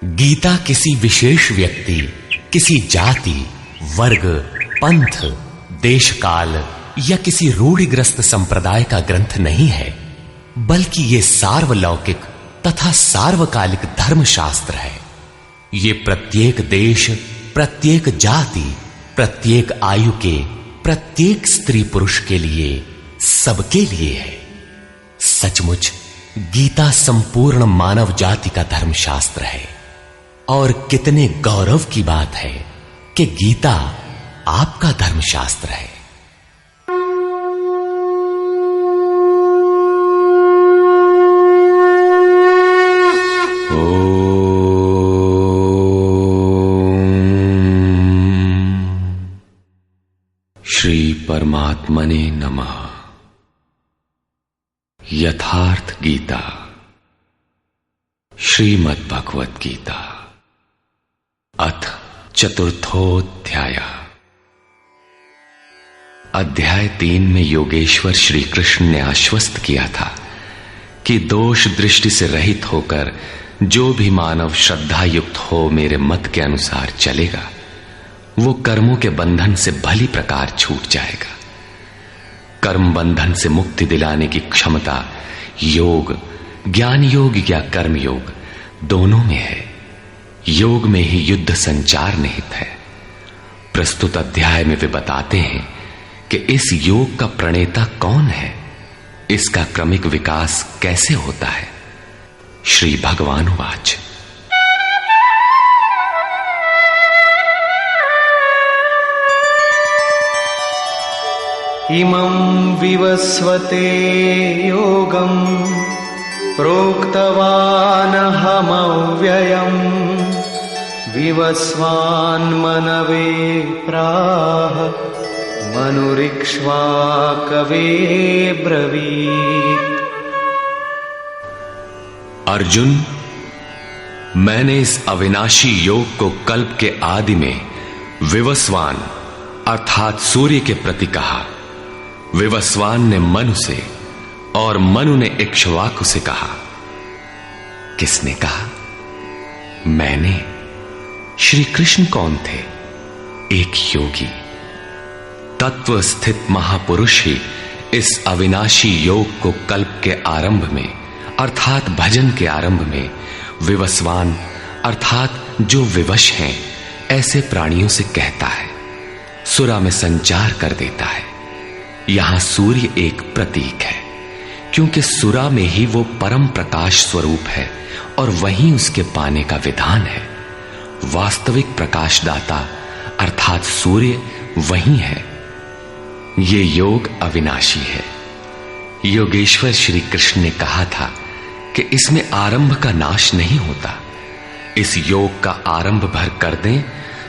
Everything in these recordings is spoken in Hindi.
गीता किसी विशेष व्यक्ति, किसी जाति, वर्ग, पंथ, देश काल या किसी रूढ़िग्रस्त संप्रदाय का ग्रंथ नहीं है, बल्कि ये सार्वलौकिक तथा सार्वकालिक धर्मशास्त्र है। ये प्रत्येक देश, प्रत्येक जाति, प्रत्येक आयु के, प्रत्येक स्त्री पुरुष के लिए, सबके लिए है। सचमुच गीता संपूर्ण मानव जाति का धर्मशास्त्र है और कितने गौरव की बात है कि गीता आपका धर्मशास्त्र है। श्री परमात्मने नमः। यथार्थ गीता, श्रीमद् भगवत गीता, अथ चतुर्थोऽध्याय। अध्याय 3 में योगेश्वर श्री कृष्ण ने आश्वस्त किया था कि दोष दृष्टि से रहित होकर जो भी मानव श्रद्धा युक्त हो मेरे मत के अनुसार चलेगा, वो कर्मों के बंधन से भली प्रकार छूट जाएगा। कर्म बंधन से मुक्ति दिलाने की क्षमता योग, ज्ञान योग या कर्म योग दोनों में है। योग में ही युद्ध संचार निहित है। प्रस्तुत अध्याय में वे बताते हैं कि इस योग का प्रणेता कौन है, इसका क्रमिक विकास कैसे होता है। श्री भगवानुवाच। इमं विवस्वते योगं प्रोक्तवान् अहमव्ययम् विवस्वान्मनवे प्राह मनुरिक्ष्वाकवे ब्रवीत्। अर्जुन, मैंने इस अविनाशी योग को कल्प के आदि में विवस्वान अर्थात सूर्य के प्रति कहा। विवस्वान ने मनु से और मनु ने इक्ष्वाकु से कहा। किसने कहा? मैंने। श्री कृष्ण कौन थे? एक योगी, तत्व स्थित महापुरुष ही इस अविनाशी योग को कल्प के आरंभ में अर्थात भजन के आरंभ में विवस्वान अर्थात जो विवश हैं ऐसे प्राणियों से कहता है, सुरा में संचार कर देता है। यहां सूर्य एक प्रतीक है, क्योंकि सुरा में ही वो परम प्रकाश स्वरूप है और वहीं उसके पाने का विधान है। वास्तविक प्रकाशदाता अर्थात सूर्य वहीं है। ये योग अविनाशी है। योगेश्वर श्री कृष्ण ने कहा था कि इसमें आरंभ का नाश नहीं होता। इस योग का आरंभ भर कर दें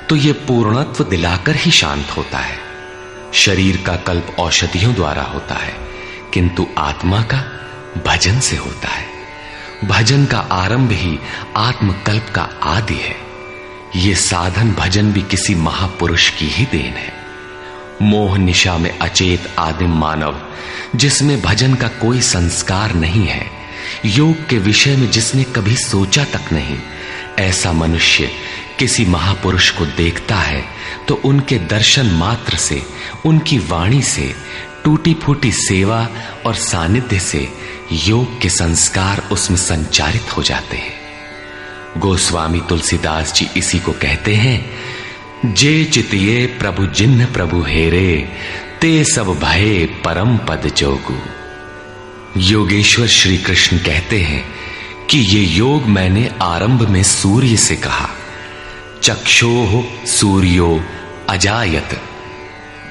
तो ये पूर्णत्व दिलाकर ही शांत होता है। शरीर का कल्प औषधियों द्वारा होता है, किंतु आत्मा का भजन से होता है। भजन का आरंभ ही आत्मकल्प का आदि है। ये साधन भजन भी किसी महापुरुष की ही देन है। मोह निशा में अचेत आदिम मानव, जिसमें भजन का कोई संस्कार नहीं है, योग के विषय में जिसने कभी सोचा तक नहीं, ऐसा मनुष्य किसी महापुरुष को देखता है तो उनके दर्शन मात्र से, उनकी वाणी से, टूटी फूटी सेवा और सानिध्य से योग के संस्कार उसमें संचारित हो जाते हैं। गोस्वामी तुलसीदास जी इसी को कहते हैं, जे चितिये प्रभु जिन्ह प्रभु हेरे, ते सब भये परम पद जोगु। योगेश्वर श्री कृष्ण कहते हैं कि ये योग मैंने आरंभ में सूर्य से कहा। चक्षोः सूर्यो अजायत।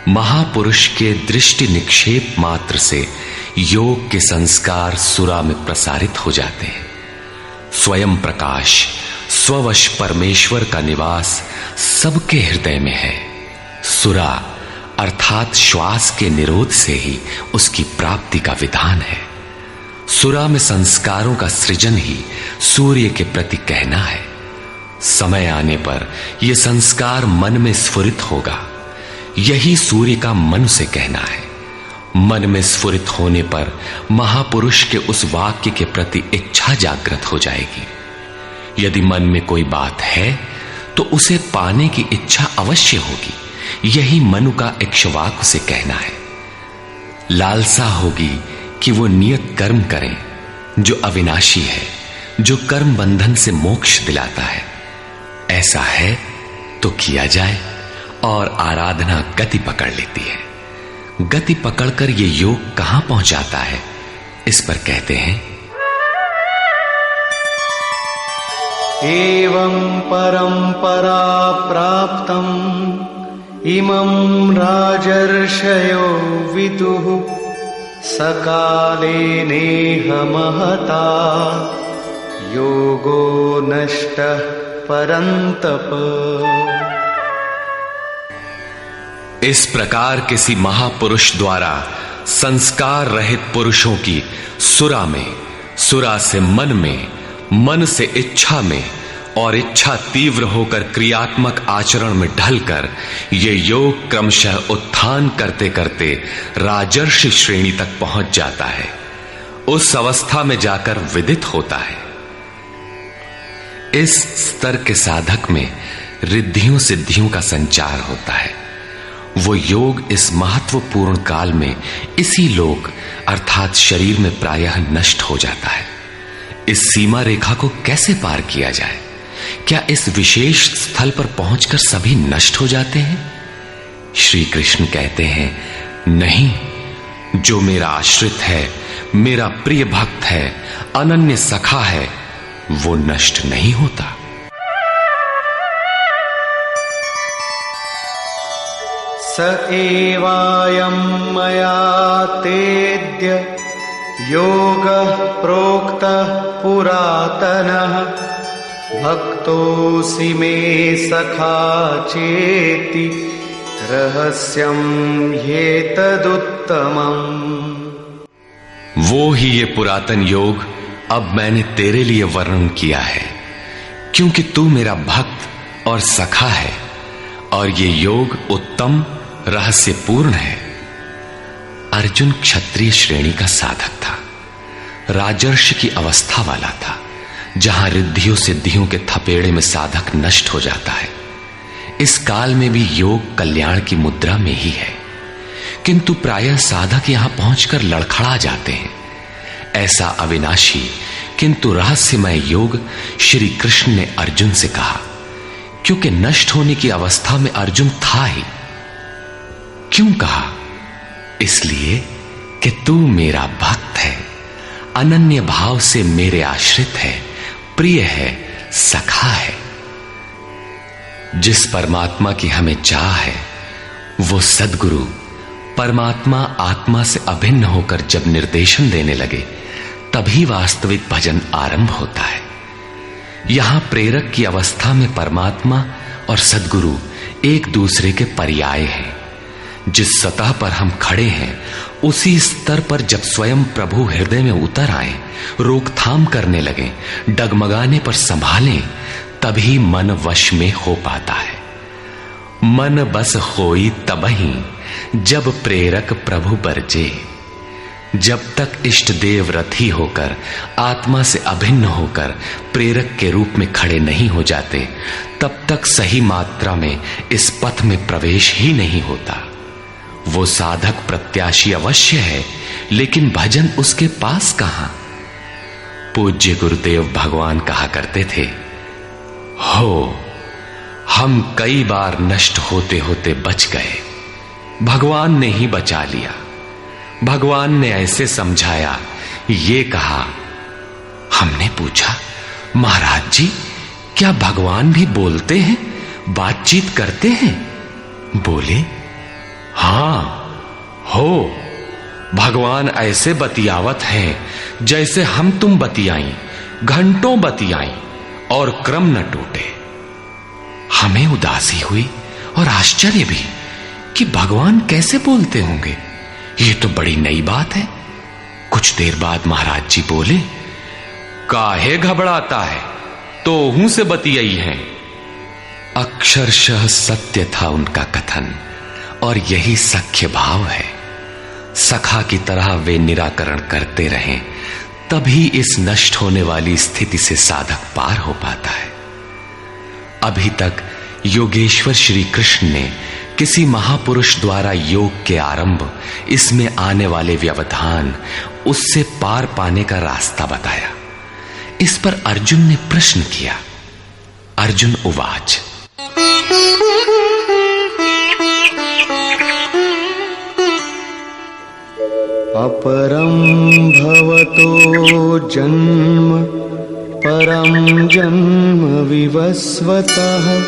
महापुरुष के दृष्टि निक्षेप मात्र से योग के संस्कार सुरा में प्रसारित हो जाते हैं। स्वयं प्रकाश, स्ववश परमेश्वर का निवास सबके हृदय में है। सुरा अर्थात श्वास के निरोध से ही उसकी प्राप्ति का विधान है। सुरा में संस्कारों का सृजन ही सूर्य के प्रति कहना है। समय आने पर यह संस्कार मन में स्फुरित होगा। यही सूर्य का मन से कहना है। मन में स्फुरित होने पर महापुरुष के उस वाक्य के प्रति इच्छा जागृत हो जाएगी। यदि मन में कोई बात है तो उसे पाने की इच्छा अवश्य होगी। यही मनु का इक्ष्वाकु से कहना है। लालसा होगी कि वो नियत कर्म करें जो अविनाशी है, जो कर्म बंधन से मोक्ष दिलाता है। ऐसा है तो किया जाए, और आराधना गति पकड़ लेती है। गति पकड़कर ये योग कहां पहुंचाता है, इस पर कहते हैं, एवं परंपरा प्राप्तम् इमं राजर्षयो विदुः सकाले नेह महता योगो नष्टः परन्तप। इस प्रकार किसी महापुरुष द्वारा संस्कार रहित पुरुषों की सुरा में, सुरा से मन में, मन से इच्छा में, और इच्छा तीव्र होकर क्रियात्मक आचरण में ढलकर ये योग क्रमशः उत्थान करते करते राजर्षि श्रेणी तक पहुंच जाता है। उस अवस्था में जाकर विदित होता है। इस स्तर के साधक में रिद्धियों सिद्धियों का संचार होता है। वो योग इस महत्वपूर्ण काल में इसी लोक अर्थात शरीर में प्रायः नष्ट हो जाता है। इस सीमा रेखा को कैसे पार किया जाए? क्या इस विशेष स्थल पर पहुंचकर सभी नष्ट हो जाते हैं? श्री कृष्ण कहते हैं, नहीं, जो मेरा आश्रित है, मेरा प्रिय भक्त है, अनन्य सखा है, वो नष्ट नहीं होता। स एवायं मया तेद्य योगः प्रोक्तः पुरातनः भक्तोऽसि मे सखा चेति रहस्यं ह्येतदुत्तमम्। वो ही ये पुरातन योग अब मैंने तेरे लिए वर्णन किया है, क्योंकि तू मेरा भक्त और सखा है, और ये योग उत्तम रहस्यपूर्ण है। अर्जुन क्षत्रिय श्रेणी का साधक था, राजर्षि की अवस्था वाला था, जहां रिद्धियों सिद्धियों के थपेड़े में साधक नष्ट हो जाता है। इस काल में भी योग कल्याण की मुद्रा में ही है, किंतु प्रायः साधक यहां पहुंचकर लड़खड़ा जाते हैं। ऐसा अविनाशी किंतु रहस्यमय योग श्री कृष्ण ने अर्जुन से कहा, क्योंकि नष्ट होने की अवस्था में अर्जुन था ही। क्यों कहा? इसलिए कि तू मेरा भक्त है, अनन्य भाव से मेरे आश्रित है, प्रिय है, सखा है। जिस परमात्मा की हमें चाह है, वो सद्गुरु परमात्मा आत्मा से अभिन्न होकर जब निर्देशन देने लगे, तभी वास्तविक भजन आरंभ होता है। यहां प्रेरक की अवस्था में परमात्मा और सद्गुरु एक दूसरे के पर्याय हैं। जिस सतह पर हम खड़े हैं, उसी स्तर पर जब स्वयं प्रभु हृदय में उतर आए, रोकथाम करने लगे, डगमगाने पर संभालें, तभी मन वश में हो पाता है। मन बस होई तबही जब प्रेरक प्रभु बरजे। जब तक इष्ट देव रथी होकर आत्मा से अभिन्न होकर प्रेरक के रूप में खड़े नहीं हो जाते, तब तक सही मात्रा में इस पथ में प्रवेश ही नहीं होता। वो साधक प्रत्याशी अवश्य है, लेकिन भजन उसके पास कहां? पूज्य गुरुदेव भगवान कहा करते थे, हो हम कई बार नष्ट होते होते बच गए, भगवान ने ही बचा लिया। भगवान ने ऐसे समझाया, ये कहा। हमने पूछा, महाराज जी, क्या भगवान भी बोलते हैं, बातचीत करते हैं? बोले, हां, हो, भगवान ऐसे बतियावत हैं जैसे हम तुम बतियाई, घंटों बतियाई और क्रम न टूटे। हमें उदासी हुई और आश्चर्य भी कि भगवान कैसे बोलते होंगे, ये तो बड़ी नई बात है। कुछ देर बाद महाराज जी बोले, काहे घबराता है, तो हूं से बतियाई हैं। अक्षरशः सत्य था उनका कथन, और यही सख्य भाव है। सखा की तरह वे निराकरण करते रहें, तभी इस नष्ट होने वाली स्थिति से साधक पार हो पाता है। अभी तक योगेश्वर श्री कृष्ण ने किसी महापुरुष द्वारा योग के आरंभ, इसमें आने वाले व्यवधान, उससे पार पाने का रास्ता बताया। इस पर अर्जुन ने प्रश्न किया। अर्जुन उवाच, अपरं भवतो जन्म परं जन्म विवस्वतः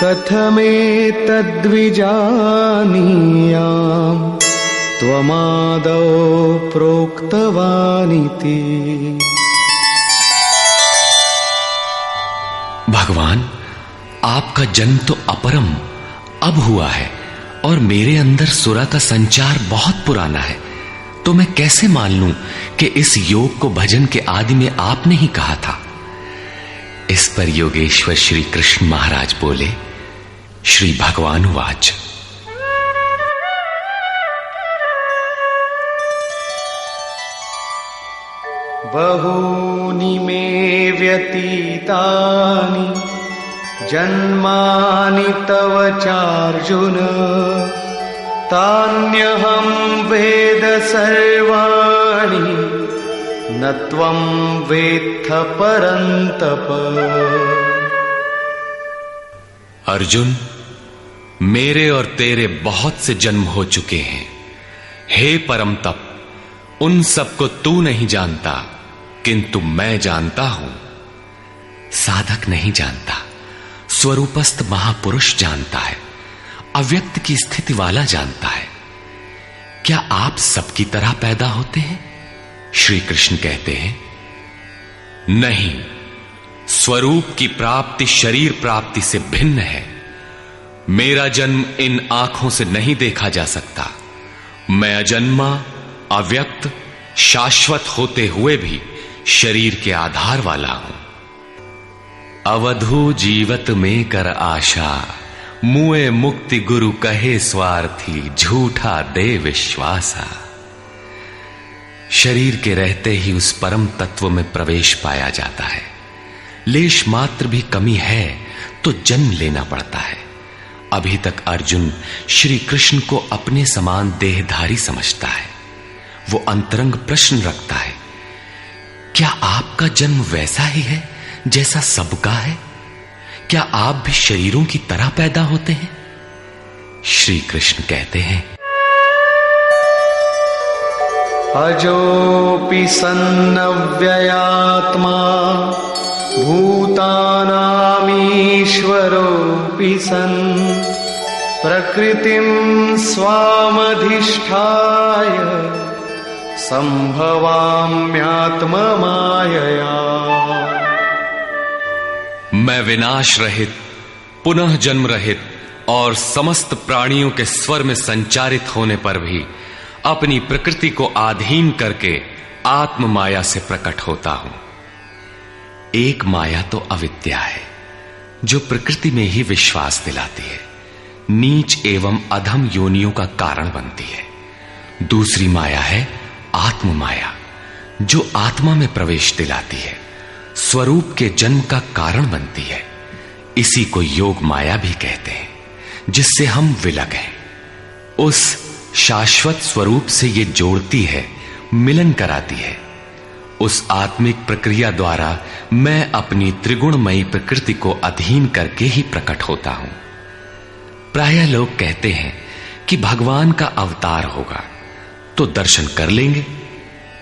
कथमेतद्विजानीयाम् त्वमादौ प्रोक्तवानिति। भगवान, आपका जन्म तो अपरम अब हुआ है और मेरे अंदर सुरा का संचार बहुत पुराना है, तो मैं कैसे मान लूं कि इस योग को भजन के आदि में आपने ही कहा था। इस पर योगेश्वर श्री कृष्ण महाराज बोले। श्री भगवान वाच, बहूनि मे व्यतीतानि जन्मानि तव चार्जुन तान्यहं वेद सर्वाणि न त्वं वेत्थ परन्तप। अर्जुन, मेरे और तेरे बहुत से जन्म हो चुके हैं। हे परम तप, उन सबको तू नहीं जानता, किंतु मैं जानता हूं। साधक नहीं जानता, स्वरूपस्थ महापुरुष जानता है, अव्यक्त की स्थिति वाला जानता है। क्या आप सबकी तरह पैदा होते हैं? श्री कृष्ण कहते हैं, नहीं, स्वरूप की प्राप्ति शरीर प्राप्ति से भिन्न है। मेरा जन्म इन आंखों से नहीं देखा जा सकता। मैं अजन्मा, अव्यक्त, शाश्वत होते हुए भी शरीर के आधार वाला हूं। अवधू जीवत में कर आशा, मुए मुक्ति गुरु कहे स्वार्थी, झूठा दे विश्वासा। शरीर के रहते ही उस परम तत्व में प्रवेश पाया जाता है। लेश मात्र भी कमी है तो जन्म लेना पड़ता है। अभी तक अर्जुन श्री कृष्ण को अपने समान देहधारी समझता है। वो अंतरंग प्रश्न रखता है, क्या आपका जन्म वैसा ही है जैसा सबका है? क्या आप भी शरीरों की तरह पैदा होते हैं? श्री कृष्ण कहते हैं, अजोऽपि सन्नव्ययात्मा भूतानामीश्वरोऽपि सन् प्रकृतिं स्वामधिष्ठाय संभवाम्यात्ममायया। मैं विनाश रहित, पुनः जन्म रहित और समस्त प्राणियों के स्वर में संचारित होने पर भी अपनी प्रकृति को अधीन करके आत्म माया से प्रकट होता हूं। एक माया तो अविद्या है, जो प्रकृति में ही विश्वास दिलाती है, नीच एवं अधम योनियों का कारण बनती है। दूसरी माया है आत्म माया, जो आत्मा में प्रवेश दिलाती है, स्वरूप के जन्म का कारण बनती है। इसी को योग माया भी कहते हैं, जिससे हम विलग हैं। उस शाश्वत स्वरूप से ये जोड़ती है, मिलन कराती है। उस आत्मिक प्रक्रिया द्वारा मैं अपनी त्रिगुणमयी प्रकृति को अधीन करके ही प्रकट होता हूं। प्रायः लोग कहते हैं कि भगवान का अवतार होगा तो दर्शन कर लेंगे।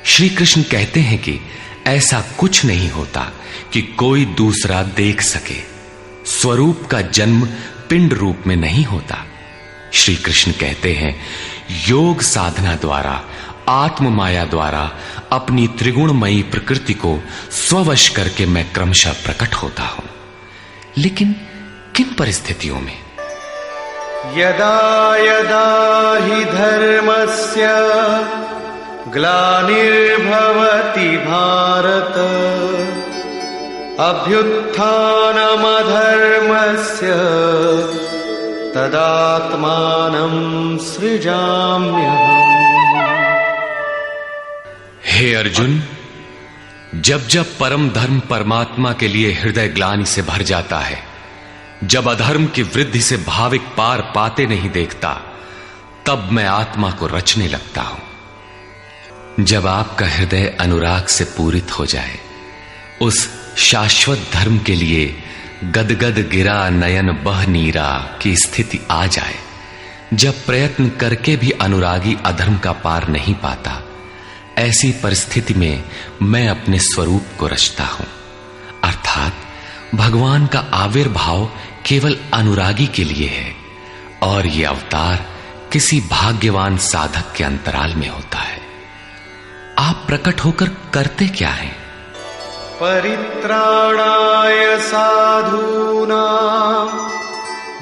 श्री कृष्ण कहते हैं कि ऐसा कुछ नहीं होता कि कोई दूसरा देख सके। स्वरूप का जन्म पिंड रूप में नहीं होता। श्री कृष्ण कहते हैं, योग साधना द्वारा, आत्म माया द्वारा अपनी त्रिगुणमयी प्रकृति को स्ववश करके मैं क्रमशः प्रकट होता हूं। लेकिन किन परिस्थितियों में? यदा यदा हि धर्मस्य ग्लानिर्भवति भारत अभ्युत्थानमधर्मस्य तदात्मानं सृजाम्यहम्। हे अर्जुन, जब जब परम धर्म परमात्मा के लिए हृदय ग्लानि से भर जाता है, जब अधर्म की वृद्धि से भाविक पार पाते नहीं देखता, तब मैं आत्मा को रचने लगता हूं। जब आपका हृदय अनुराग से पूरित हो जाए, उस शाश्वत धर्म के लिए गदगद गिरा नयन बह नीरा की स्थिति आ जाए, जब प्रयत्न करके भी अनुरागी अधर्म का पार नहीं पाता, ऐसी परिस्थिति में मैं अपने स्वरूप को रचता हूं। अर्थात भगवान का आविर्भाव केवल अनुरागी के लिए है और यह अवतार किसी भाग्यवान साधक के अंतराल में होता है। आप प्रकट होकर करते क्या हैं? परित्राणाय साधूनां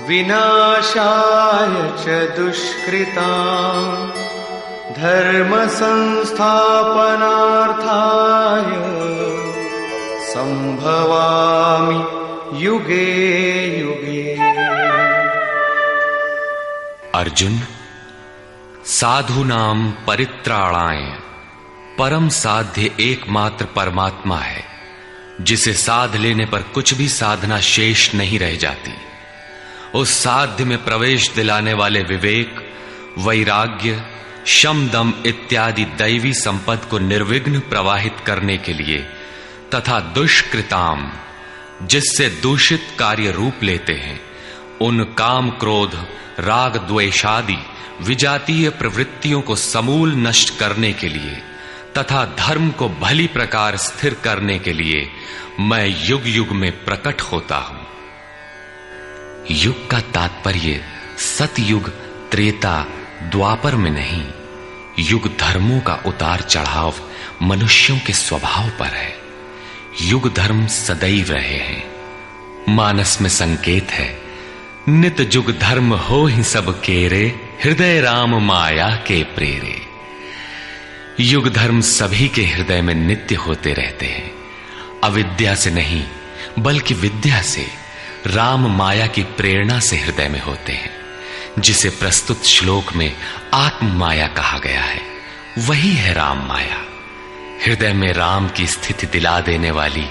विनाशाय च दुष्कृतां धर्म संस्थापनार्थाय संभवामि युगे युगे। अर्जुन, साधूनां परित्राणाय परम साध्य एकमात्र परमात्मा है, जिसे साध लेने पर कुछ भी साधना शेष नहीं रह जाती। उस साध्य में प्रवेश दिलाने वाले विवेक, वैराग्य, शम दम इत्यादि दैवी संपद को निर्विघ्न प्रवाहित करने के लिए तथा दुष्कृताम, जिससे दूषित कार्य रूप लेते हैं, उन काम क्रोध राग द्वेषादि विजातीय प्रवृत्तियों को समूल नष्ट करने के लिए तथा धर्म को भली प्रकार स्थिर करने के लिए मैं युग युग में प्रकट होता हूं। युग का तात्पर्य सतयुग, त्रेता, द्वापर में नहीं। युग धर्मों का उतार चढ़ाव मनुष्यों के स्वभाव पर है। युग धर्म सदैव रहे हैं। मानस में संकेत है, नित जुग धर्म हो ही सब केरे, हृदय राम माया के प्रेरे। युग धर्म सभी के हृदय में नित्य होते रहते हैं। अविद्या से नहीं बल्कि विद्या से, राम माया की प्रेरणा से हृदय में होते हैं, जिसे प्रस्तुत श्लोक में आत्म माया कहा गया है। वही है राम माया। हृदय में राम की स्थिति दिला देने वाली,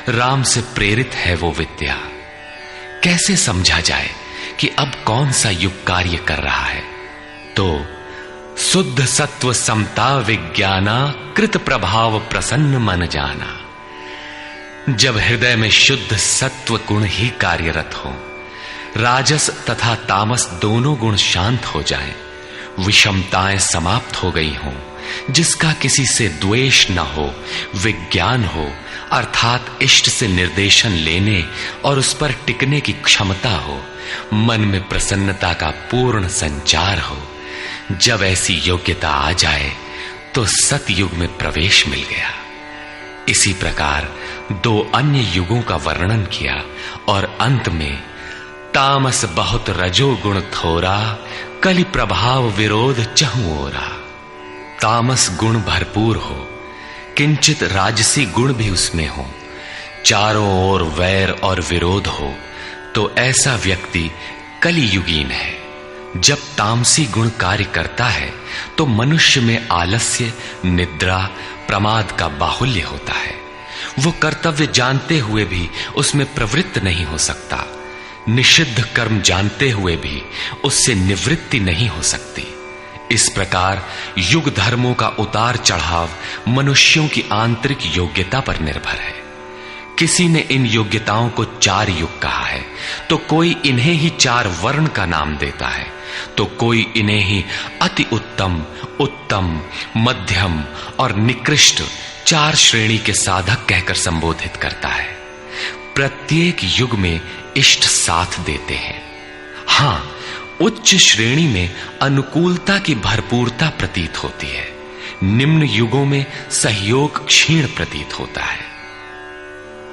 राम से प्रेरित है वो विद्या। कैसे समझा जाए कि अब कौन सा युग कार्य कर रहा है? तो शुद्ध सत्व समता विज्ञाना, कृत प्रभाव प्रसन्न मन जाना। जब हृदय में शुद्ध सत्व गुण ही कार्यरत हो, राजस तथा तामस दोनों गुण शांत हो जाएं, विषमताएं समाप्त हो गई हों, जिसका किसी से द्वेष न हो, विज्ञान हो, अर्थात इष्ट से निर्देशन लेने और उस पर टिकने की क्षमता हो, मन में प्रसन्नता का पूर्ण संचार हो, जब ऐसी योग्यता आ जाए तो सतयुग में प्रवेश मिल गया। इसी प्रकार दो अन्य युगों का वर्णन किया और अंत में तामस बहुत रजोगुण थोरा, कलि प्रभाव विरोध चहुं ओरा। तामस गुण भरपूर हो, किंचित राजसी गुण भी उसमें हो, चारों ओर वैर और विरोध हो, तो ऐसा व्यक्ति कलियुगीन है। जब तामसी गुण कार्य करता है तो मनुष्य में आलस्य, निद्रा, प्रमाद का बाहुल्य होता है। वो कर्तव्य जानते हुए भी उसमें प्रवृत्त नहीं हो सकता। निषिद्ध कर्म जानते हुए भी उससे निवृत्ति नहीं हो सकती। इस प्रकार युग धर्मों का उतार चढ़ाव मनुष्यों की आंतरिक योग्यता पर निर्भर है। किसी ने इन योग्यताओं को 4 युग कहा है, तो कोई इन्हें ही 4 वर्ण का नाम देता है, तो कोई इन्हें ही अति उत्तम, उत्तम, मध्यम और निकृष्ट 4 श्रेणी के साधक कहकर संबोधित करता है। प्रत्येक युग में इष्ट साथ देते हैं। हां, उच्च श्रेणी में अनुकूलता की भरपूरता प्रतीत होती है, निम्न युगों में सहयोग क्षीण प्रतीत होता है।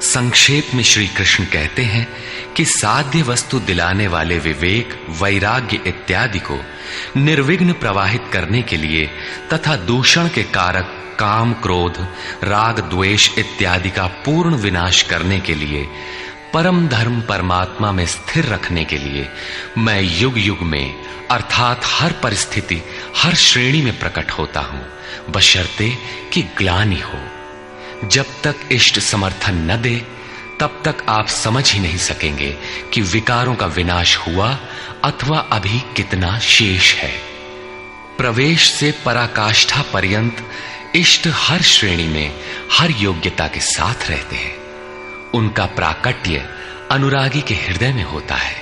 संक्षेप में श्री कृष्ण कहते हैं कि साध्य वस्तु दिलाने वाले विवेक, वैराग्य इत्यादि को निर्विघ्न प्रवाहित करने के लिए तथा दूषण के कारक काम, क्रोध, राग, द्वेष इत्यादि का पूर्ण विनाश करने के लिए, परम धर्म परमात्मा में स्थिर रखने के लिए मैं युग युग में अर्थात हर परिस्थिति, हर श्रेणी में प्रकट होता हूं, बशर्ते कि ग्लानि हो। जब तक इष्ट समर्थन न दे तब तक आप समझ ही नहीं सकेंगे कि विकारों का विनाश हुआ अथवा अभी कितना शेष है। प्रवेश से पराकाष्ठा पर्यंत इष्ट हर श्रेणी में हर योग्यता के साथ रहते हैं। उनका प्राकट्य अनुरागी के हृदय में होता है।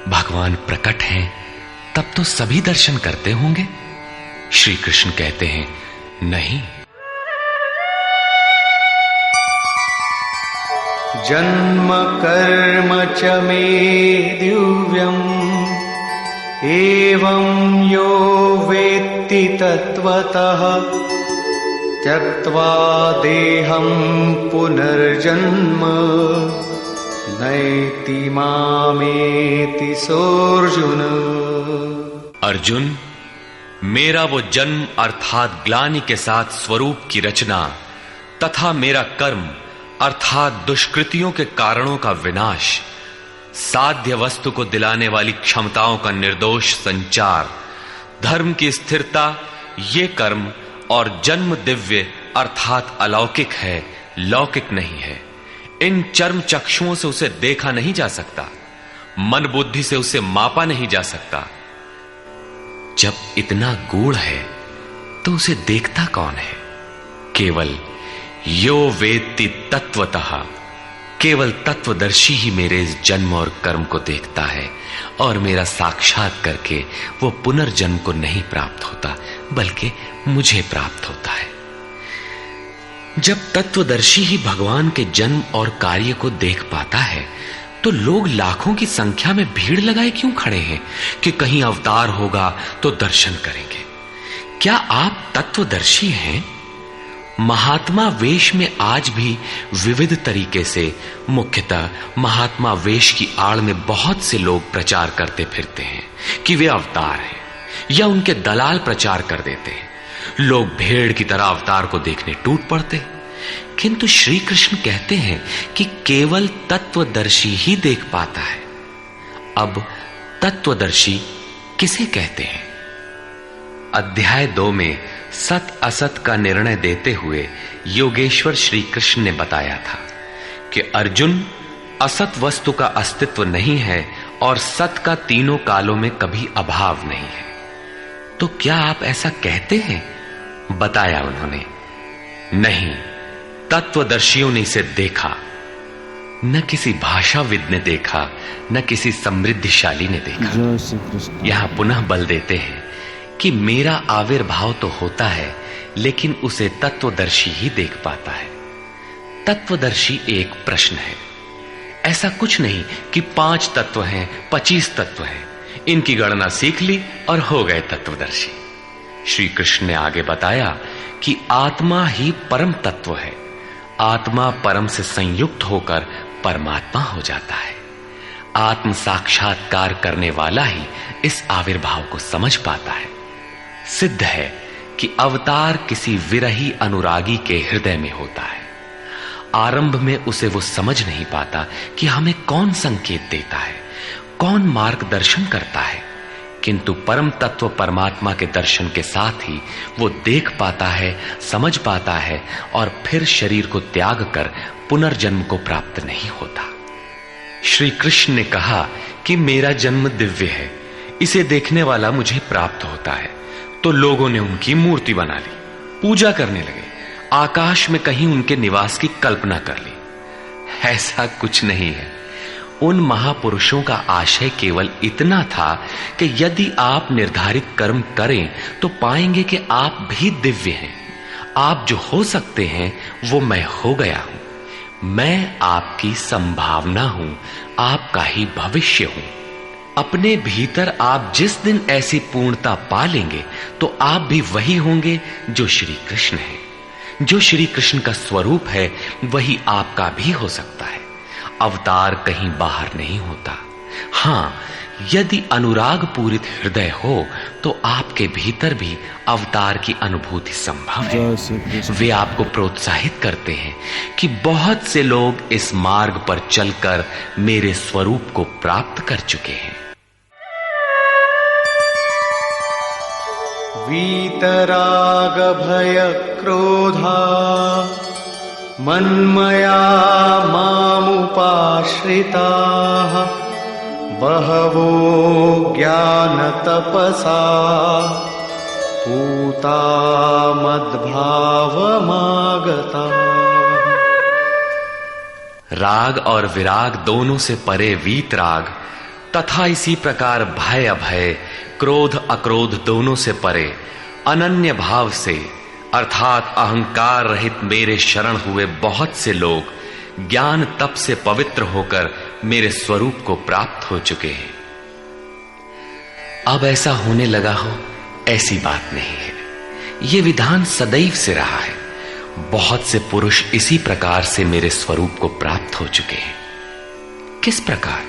भगवान प्रकट हैं तब तो सभी दर्शन करते होंगे। श्री कृष्ण कहते हैं, नहीं। जन्म कर्म च मे दिव्यम् एवं यो वेत्ति तत्वतः त्यक्त्वा देहं पुनर्जन्म नैति मामेति सोऽर्जुन। अर्जुन, मेरा वो जन्म अर्थात ग्लानि के साथ स्वरूप की रचना तथा मेरा कर्म अर्थात दुष्कृतियों के कारणों का विनाश, साध्य वस्तु को दिलाने वाली क्षमताओं का निर्दोष संचार, धर्म की स्थिरता, ये कर्म और जन्म दिव्य अर्थात अलौकिक है, लौकिक नहीं है। इन चर्म चक्षुओं से उसे देखा नहीं जा सकता, मन बुद्धि से उसे मापा नहीं जा सकता। जब इतना गूढ़ है तो उसे देखता कौन है? केवल यो वेत्ति तत्वतः, केवल तत्वदर्शी ही मेरे इस जन्म और कर्म को देखता है और मेरा साक्षात करके वो पुनर्जन्म को नहीं प्राप्त होता बल्कि मुझे प्राप्त होता है। जब तत्वदर्शी ही भगवान के जन्म और कार्य को देख पाता है तो लोग लाखों की संख्या में भीड़ लगाए क्यों खड़े हैं कि कहीं अवतार होगा तो दर्शन करेंगे? क्या आप तत्वदर्शी हैं? महात्मा वेश में आज भी विविध तरीके से, मुख्यतः महात्मा वेश की आड़ में बहुत से लोग प्रचार करते फिरते हैं कि वे अवतार हैं, या उनके दलाल प्रचार कर देते हैं। लोग भेड़ की तरह अवतार को देखने टूट पड़ते हैं। किंतु श्री कृष्ण कहते हैं कि केवल तत्वदर्शी ही देख पाता है। अब तत्वदर्शी किसे कहते हैं? अध्याय 2 में सत असत का निर्णय देते हुए योगेश्वर श्री कृष्ण ने बताया था कि अर्जुन, असत वस्तु का अस्तित्व नहीं है और सत का तीनों कालों में कभी अभाव नहीं है। तो क्या आप ऐसा कहते हैं? बताया उन्होंने, नहीं, तत्वदर्शियों ने इसे देखा। न किसी भाषाविद ने देखा, न किसी समृद्धिशाली ने देखा। यहां पुनः बल देते हैं कि मेरा आविर्भाव तो होता है लेकिन उसे तत्वदर्शी ही देख पाता है। तत्वदर्शी एक प्रश्न है। ऐसा कुछ नहीं कि 5 तत्व हैं, 25 तत्व हैं, इनकी गणना सीख ली और हो गए तत्वदर्शी। श्री कृष्ण ने आगे बताया कि आत्मा ही परम तत्व है। आत्मा परम से संयुक्त होकर परमात्मा हो जाता है। आत्म साक्षात्कार करने वाला ही इस आविर्भाव को समझ पाता है। सिद्ध है कि अवतार किसी विरही अनुरागी के हृदय में होता है। आरंभ में उसे वो समझ नहीं पाता कि हमें कौन संकेत देता है, कौन मार्गदर्शन करता है, किंतु परम तत्व परमात्मा के दर्शन के साथ ही वो देख पाता है, समझ पाता है और फिर शरीर को त्याग कर पुनर्जन्म को प्राप्त नहीं होता। श्री कृष्ण ने कहा कि मेरा जन्म दिव्य है, इसे देखने वाला मुझे प्राप्त होता है। तो लोगों ने उनकी मूर्ति बना ली, पूजा करने लगे, आकाश में कहीं उनके निवास की कल्पना कर ली। ऐसा कुछ नहीं है। उन महापुरुषों का आशय केवल इतना था कि यदि आप निर्धारित कर्म करें तो पाएंगे कि आप भी दिव्य हैं। आप जो हो सकते हैं वो मैं हो गया हूं। मैं आपकी संभावना हूं, आपका ही भविष्य हूं। अपने भीतर आप जिस दिन ऐसी पूर्णता पा लेंगे तो आप भी वही होंगे जो श्री कृष्ण है। जो श्री कृष्ण का स्वरूप है वही आपका भी हो सकता है। अवतार कहीं बाहर नहीं होता। हां, यदि अनुराग पूरित हृदय हो तो आपके भीतर भी अवतार की अनुभूति संभव है। वे आपको प्रोत्साहित करते हैं कि बहुत से लोग इस मार्ग पर चलकर मेरे स्वरूप को प्राप्त कर चुके हैं। वीतराग भय क्रोधा मन्मया मामुपाश्रिताः बहवो ज्ञानतपसा पूता मद्भावमागता। राग और विराग दोनों से परे वीतराग तथा इसी प्रकार भय अभय, क्रोध अक्रोध दोनों से परे अनन्य भाव से अर्थात अहंकार रहित मेरे शरण हुए बहुत से लोग ज्ञान तप से पवित्र होकर मेरे स्वरूप को प्राप्त हो चुके हैं। अब ऐसा होने लगा हो ऐसी बात नहीं है। यह विधान सदैव से रहा है। बहुत से पुरुष इसी प्रकार से मेरे स्वरूप को प्राप्त हो चुके हैं। किस प्रकार?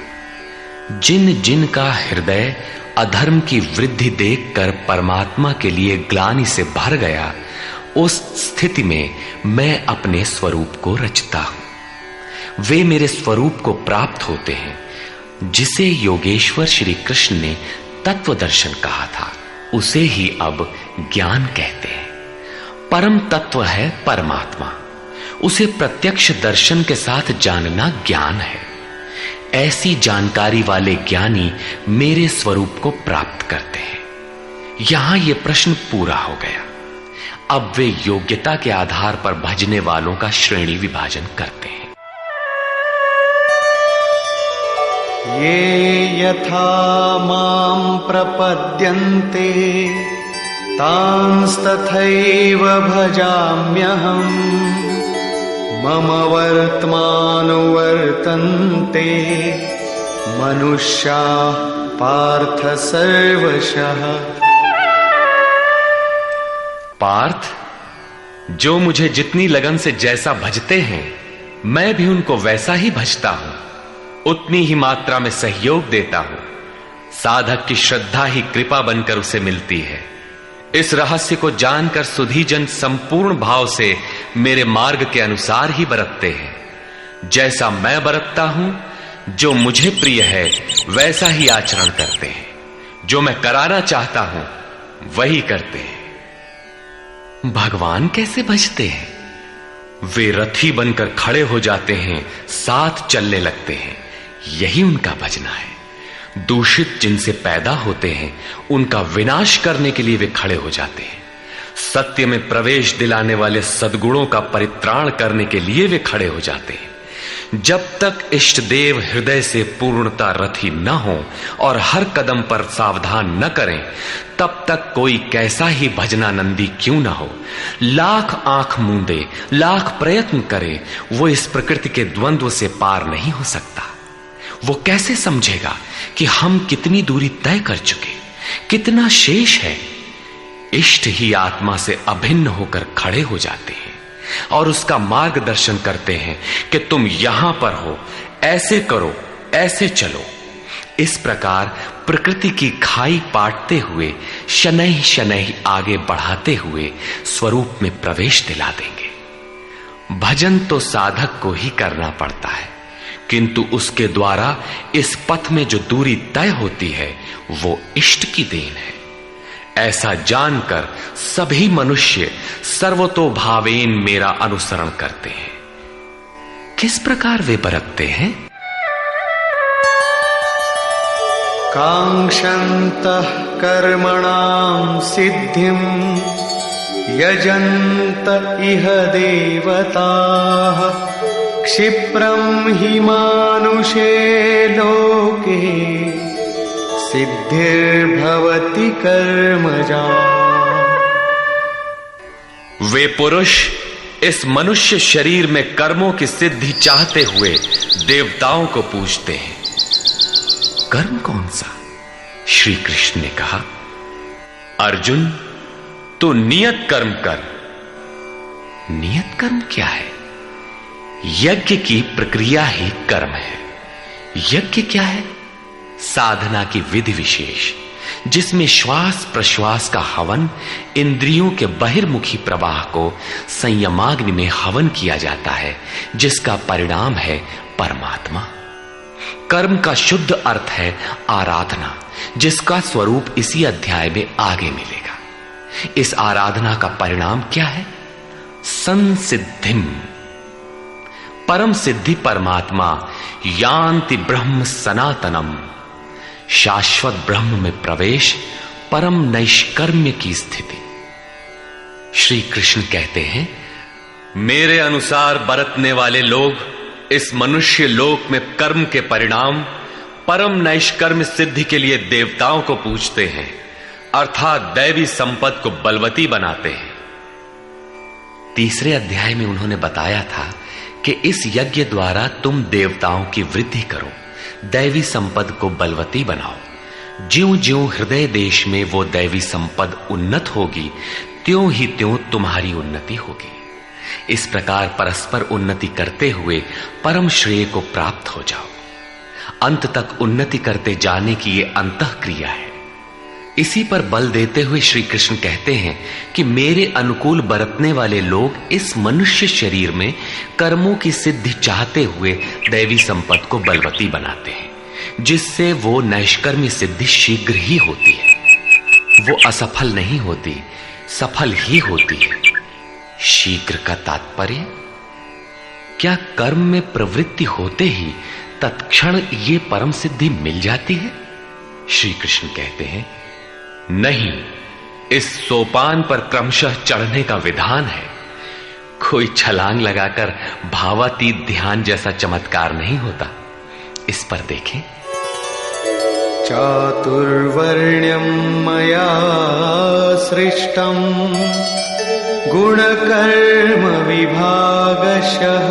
जिन जिन का हृदय अधर्म की वृद्धि देखकर परमात्मा के लिए ग्लानि से भर गया, उस स्थिति में मैं अपने स्वरूप को रचता हूं। वे मेरे स्वरूप को प्राप्त होते हैं, जिसे योगेश्वर श्री कृष्ण ने तत्व दर्शन कहा था, उसे ही अब ज्ञान कहते हैं। परम तत्व है परमात्मा, उसे प्रत्यक्ष दर्शन के साथ जानना ज्ञान है। ऐसी जानकारी वाले ज्ञानी मेरे स्वरूप को प्राप्त करते हैं। यहां यह प्रश्न पूरा हो गया। अब वे योग्यता के आधार पर भजने वालों का श्रेणी विभाजन करते हैं। ये यथा मां प्रपद्यन्ते तांस्तथैव भजाम्यहम् मम वर्त्मानुवर्तन्ते मनुष्याः पार्थ सर्वशः। पार्थ, जो मुझे जितनी लगन से जैसा भजते हैं, मैं भी उनको वैसा ही भजता हूं, उतनी ही मात्रा में सहयोग देता हूं। साधक की श्रद्धा ही कृपा बनकर उसे मिलती है। इस रहस्य को जानकर सुधीजन संपूर्ण भाव से मेरे मार्ग के अनुसार ही बरतते हैं। जैसा मैं बरतता हूं, जो मुझे प्रिय है वैसा ही आचरण करते हैं। जो मैं कराना चाहता हूं वही करते हैं। भगवान कैसे भजते हैं? वे रथी बनकर खड़े हो जाते हैं, साथ चलने लगते हैं। यही उनका भजना है। दूषित जिनसे पैदा होते हैं, उनका विनाश करने के लिए वे खड़े हो जाते हैं। सत्य में प्रवेश दिलाने वाले सद्गुणों का परित्राण करने के लिए वे खड़े हो जाते हैं। जब तक इष्ट देव हृदय से पूर्णता रथी न हो और हर कदम पर सावधान न करें, तब तक कोई कैसा ही भजनानंदी क्यों न हो, लाख आंख मूंदे, लाख प्रयत्न करे, वो इस प्रकृति के द्वंद्व से पार नहीं हो सकता। वो कैसे समझेगा कि हम कितनी दूरी तय कर चुके, कितना शेष है। इष्ट ही आत्मा से अभिन्न होकर खड़े हो जाते हैं और उसका मार्गदर्शन करते हैं कि तुम यहां पर हो, ऐसे करो, ऐसे चलो। इस प्रकार प्रकृति की खाई पाटते हुए शनैः शनैः आगे बढ़ाते हुए स्वरूप में प्रवेश दिला देंगे। भजन तो साधक को ही करना पड़ता है, किंतु उसके द्वारा इस पथ में जो दूरी तय होती है वो इष्ट की देन है। ऐसा जानकर सभी मनुष्य सर्वतोभावेन मेरा अनुसरण करते हैं। किस प्रकार वे बरतते हैं? कांक्षन्तः कर्मणां सिद्धिं यजन्त इह देवताः क्षिप्रं हि मानुषे लोके सिद्धिर्भवति कर्मजा। वे पुरुष इस मनुष्य शरीर में कर्मों की सिद्धि चाहते हुए देवताओं को पूजते हैं। कर्म कौन सा? श्री कृष्ण ने कहा, अर्जुन तू नियत कर्म कर। नियत कर्म क्या है? यज्ञ की प्रक्रिया ही कर्म है। यज्ञ क्या है? साधना की विधि विशेष, जिसमें श्वास प्रश्वास का हवन, इंद्रियों के बहिर्मुखी प्रवाह को संयमाग्नि में हवन किया जाता है, जिसका परिणाम है परमात्मा। कर्म का शुद्ध अर्थ है आराधना, जिसका स्वरूप इसी अध्याय में आगे मिलेगा। इस आराधना का परिणाम क्या है? संसिद्धिम, परम सिद्धि परमात्मा यान्ति ब्रह्म सनातनम, शाश्वत ब्रह्म में प्रवेश, परम नैष्कर्म्य की स्थिति। श्री कृष्ण कहते हैं, मेरे अनुसार बरतने वाले लोग इस मनुष्य लोक में कर्म के परिणाम परम नैष्कर्म्य सिद्धि के लिए देवताओं को पूजते हैं, अर्थात दैवी संपत्ति को बलवती बनाते हैं। तीसरे अध्याय में उन्होंने बताया था कि इस यज्ञ द्वारा तुम देवताओं की वृद्धि करो, दैवी संपद को बलवती बनाओ। ज्यों ज्यों हृदय देश में वो दैवी संपद उन्नत होगी, त्यों ही त्यों तुम्हारी उन्नति होगी। इस प्रकार परस्पर उन्नति करते हुए परम श्रेय को प्राप्त हो जाओ। अंत तक उन्नति करते जाने की ये अंतःक्रिया है। इसी पर बल देते हुए श्री कृष्ण कहते हैं कि मेरे अनुकूल बरतने वाले लोग इस मनुष्य शरीर में कर्मों की सिद्धि चाहते हुए दैवी संपत्ति को बलवती बनाते हैं, जिससे वो नैष्कर्म्य सिद्धि शीघ्र ही होती है। वो असफल नहीं होती, सफल ही होती है। शीघ्र का तात्पर्य, क्या कर्म में प्रवृत्ति होते ही तत्क्षण ये परम सिद्धि मिल जाती है? श्री कृष्ण कहते हैं, नहीं, इस सोपान पर क्रमशः चढ़ने का विधान है। कोई छलांग लगाकर भावातीत ध्यान जैसा चमत्कार नहीं होता। इस पर देखें, चातुर्वर्ण्यं मया सृष्टं गुणकर्म विभागशः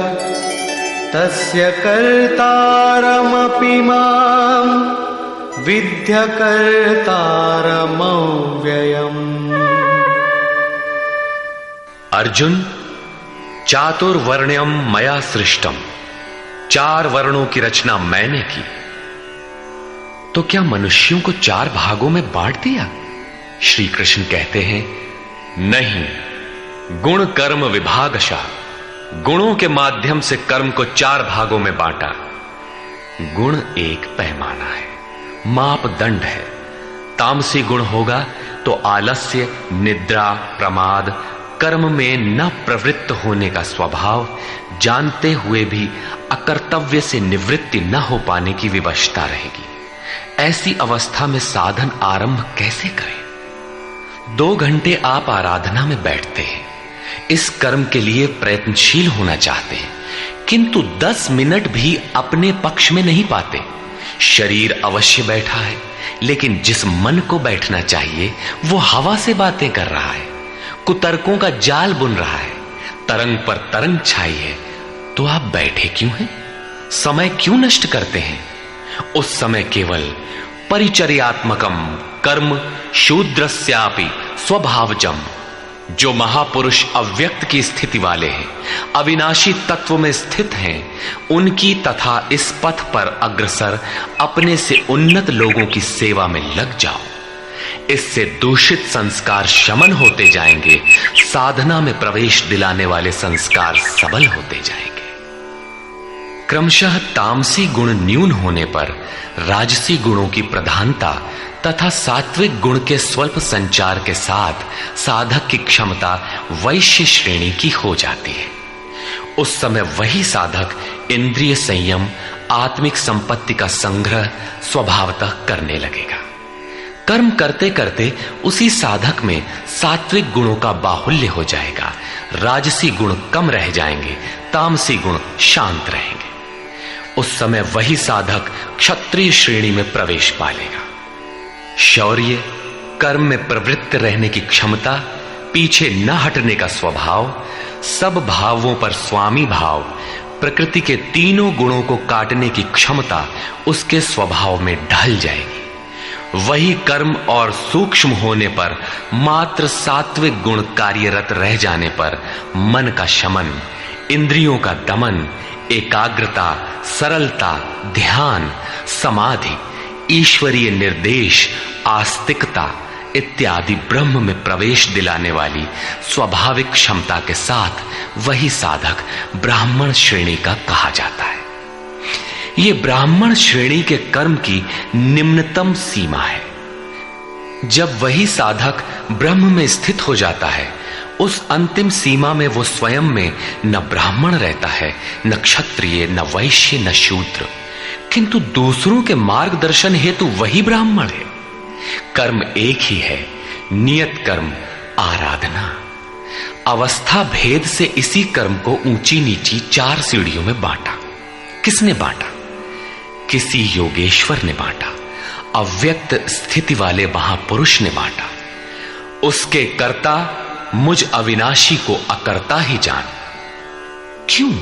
तस्य कर्तारमपि मां विद्य कर्तारमव्ययम्। अर्जुन, चातुर्वर्ण्यम मया सृष्टम, 4 वर्णों की रचना मैंने की। तो क्या मनुष्यों को 4 भागों में बांट दिया? श्री कृष्ण कहते हैं, नहीं, गुण कर्म विभागशः, गुणों के माध्यम से कर्म को 4 भागों में बांटा। गुण एक पैमाना है, मापदंड है। तामसी गुण होगा तो आलस्य, निद्रा, प्रमाद, कर्म में न प्रवृत्त होने का स्वभाव, जानते हुए भी अकर्तव्य से निवृत्ति न हो पाने की विवशता रहेगी। ऐसी अवस्था में साधन आरंभ कैसे करें? 2 घंटे आप आराधना में बैठते हैं, इस कर्म के लिए प्रयत्नशील होना चाहते हैं, किंतु 10 मिनट भी अपने पक्ष में नहीं पाते। शरीर अवश्य बैठा है, लेकिन जिस मन को बैठना चाहिए वो हवा से बातें कर रहा है, कुतर्कों का जाल बुन रहा है, तरंग पर तरंग छाई है। तो आप बैठे क्यों हैं? समय क्यों नष्ट करते हैं? उस समय केवल परिचर्यात्मकम कर्म शूद्रस्यापि स्वभावजम, जो महापुरुष अव्यक्त की स्थिति वाले हैं, अविनाशी तत्व में स्थित हैं, उनकी तथा इस पथ पर अग्रसर अपने से उन्नत लोगों की सेवा में लग जाओ। इससे दूषित संस्कार शमन होते जाएंगे, साधना में प्रवेश दिलाने वाले संस्कार सबल होते जाएंगे। क्रमशः तामसी गुण न्यून होने पर राजसी गुणों की प्रधानता तथा सात्विक गुण के स्वल्प संचार के साथ साधक की क्षमता वैश्य श्रेणी की हो जाती है। उस समय वही साधक इंद्रिय संयम, आत्मिक संपत्ति का संग्रह स्वभावतः करने लगेगा। कर्म करते करते उसी साधक में सात्विक गुणों का बाहुल्य हो जाएगा, राजसी गुण कम रह जाएंगे, तामसी गुण शांत रहेंगे। उस समय वही साधक क्षत्रिय श्रेणी में प्रवेश पालेगा। शौर्य, कर्म में प्रवृत्त रहने की क्षमता, पीछे न हटने का स्वभाव, सब भावों पर स्वामी भाव, प्रकृति के तीनों गुणों को काटने की क्षमता उसके स्वभाव में ढल जाएगी। वही कर्म और सूक्ष्म होने पर मात्र सात्विक गुण कार्यरत रह जाने पर मन का शमन, इंद्रियों का दमन, एकाग्रता, सरलता, ध्यान, समाधि, ईश्वरीय निर्देश, आस्तिकता इत्यादि ब्रह्म में प्रवेश दिलाने वाली स्वाभाविक क्षमता के साथ वही साधक ब्राह्मण श्रेणी का कहा जाता है। ये ब्राह्मण श्रेणी के कर्म की निम्नतम सीमा है। जब वही साधक ब्रह्म में स्थित हो जाता है, उस अंतिम सीमा में वो स्वयं में न ब्राह्मण रहता है, न क्षत्रिय, न वैश्य, न शूद्र, किंतु दूसरों के मार्गदर्शन हेतु वही ब्राह्मण है। कर्म एक ही है, नियत कर्म आराधना। अवस्था भेद से इसी कर्म को ऊंची नीची 4 सीढ़ियों में बांटा। किसने बांटा? किसी योगेश्वर ने बांटा, अव्यक्त स्थिति वाले महापुरुष ने बांटा। उसके कर्ता मुझ अविनाशी को अकर्ता ही जान। क्यों?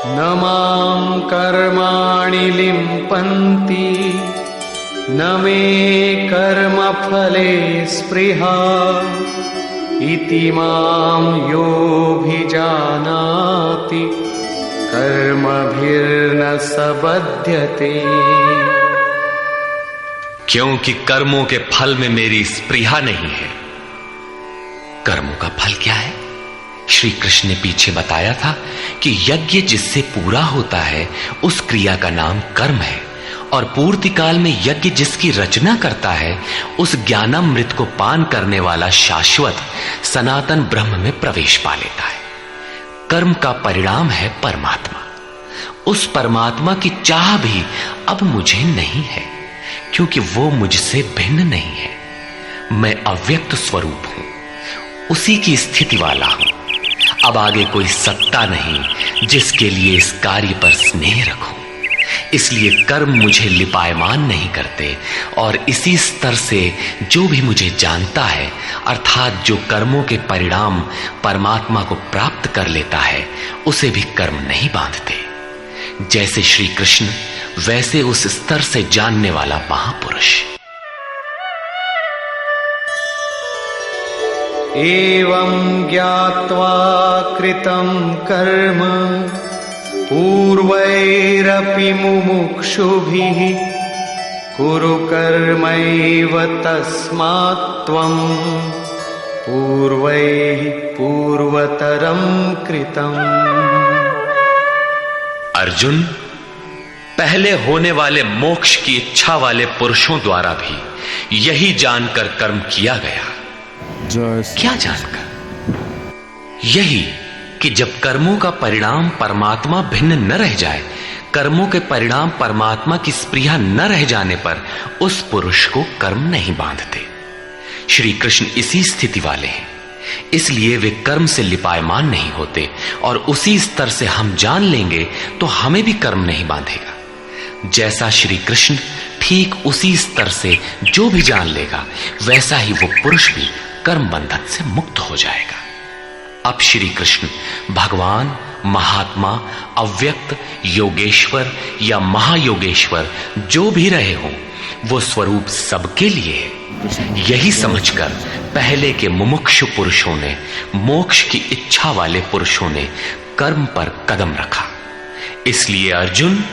न मां कर्माणि लिम्पन्ति न मे कर्मफले स्पृहा इति मां योऽभिजानाति कर्मभिर्न सबध्यते। क्योंकि कर्मों के फल में मेरी स्पृहा नहीं है। कर्मों का फल क्या है? श्री कृष्ण ने पीछे बताया था कि यज्ञ जिससे पूरा होता है उस क्रिया का नाम कर्म है, और पूर्ति काल में यज्ञ जिसकी रचना करता है उस ज्ञानामृत को पान करने वाला शाश्वत सनातन ब्रह्म में प्रवेश पा लेता है। कर्म का परिणाम है परमात्मा। उस परमात्मा की चाह भी अब मुझे नहीं है, क्योंकि वो मुझसे भिन्न नहीं है। मैं अव्यक्त स्वरूप हूं, उसी की स्थिति वाला हूं। अब आगे कोई सत्ता नहीं जिसके लिए इस कार्य पर स्नेह रखूं। इसलिए कर्म मुझे लिपायमान नहीं करते, और इसी स्तर से जो भी मुझे जानता है, अर्थात जो कर्मों के परिणाम परमात्मा को प्राप्त कर लेता है, उसे भी कर्म नहीं बांधते। जैसे श्री कृष्ण, वैसे उस स्तर से जानने वाला महापुरुष। एवं ज्ञात्वा कृतं कर्म पूर्वैरपि मुमुक्षुभिः कुरु कर्मैव तस्मात् त्वं पूर्वैः पूर्वतरं कृतम्। अर्जुन, पहले होने वाले मोक्ष की इच्छा वाले पुरुषों द्वारा भी यही जानकर कर्म किया गया। क्या जानकर? यही कि जब कर्मों का परिणाम परमात्मा भिन्न न रह जाए, कर्मों के परिणाम परमात्मा की स्पृहा न रह जाने पर उस पुरुष को कर्म नहीं बांधते। श्री कृष्ण इसी स्थिति वाले हैं, इसलिए वे कर्म से लिपायमान नहीं होते, और उसी स्तर से हम जान लेंगे तो हमें भी कर्म नहीं बांधेगा। जैसा श्री कृष्ण, ठीक उसी स्तर से जो भी जान लेगा, वैसा ही वो पुरुष भी कर्म बंधन से मुक्त हो जाएगा। अब श्री कृष्ण भगवान, महात्मा, अव्यक्त, योगेश्वर या महायोगेश्वर जो भी रहे हों, वो स्वरूप सबके लिए है। यही समझकर पहले के मुमुक्षु पुरुषों ने, मोक्ष की इच्छा वाले पुरुषों ने कर्म पर कदम रखा। इसलिए अर्जुन,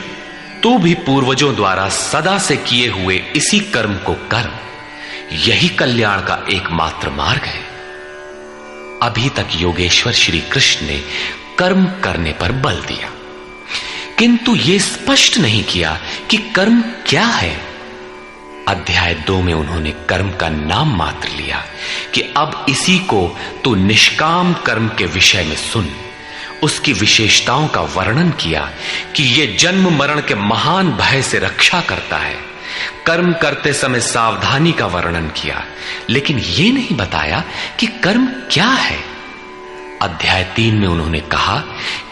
तू भी पूर्वजों द्वारा सदा से किए हुए इसी कर्म को कर। यही कल्याण का एकमात्र मार्ग है। अभी तक योगेश्वर श्री कृष्ण ने कर्म करने पर बल दिया, किंतु यह स्पष्ट नहीं किया कि कर्म क्या है। अध्याय 2 में उन्होंने कर्म का नाम मात्र लिया कि अब इसी को तो निष्काम कर्म के विषय में सुन। उसकी विशेषताओं का वर्णन किया कि यह जन्म मरण के महान भय से रक्षा करता है। कर्म करते समय सावधानी का वर्णन किया, लेकिन यह नहीं बताया कि कर्म क्या है। अध्याय 3 में उन्होंने कहा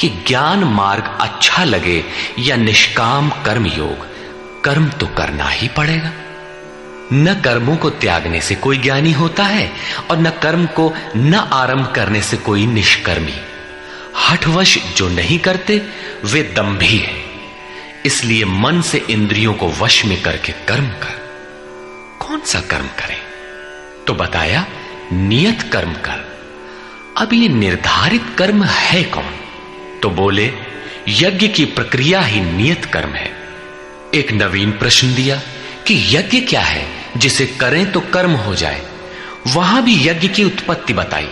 कि ज्ञान मार्ग अच्छा लगे या निष्काम कर्म योग, कर्म तो करना ही पड़ेगा। न कर्मों को त्यागने से कोई ज्ञानी होता है, और न कर्म को न आरंभ करने से कोई निष्कर्मी। हठवश जो नहीं करते वे दंभी हैं। इसलिए मन से इंद्रियों को वश में करके कर्म कर। कौन सा कर्म करें? तो बताया नियत कर्म कर। अब ये निर्धारित कर्म है कौन? तो बोले यज्ञ की प्रक्रिया ही नियत कर्म है। एक नवीन प्रश्न दिया कि यज्ञ क्या है जिसे करें तो कर्म हो जाए। वहां भी यज्ञ की उत्पत्ति बताई,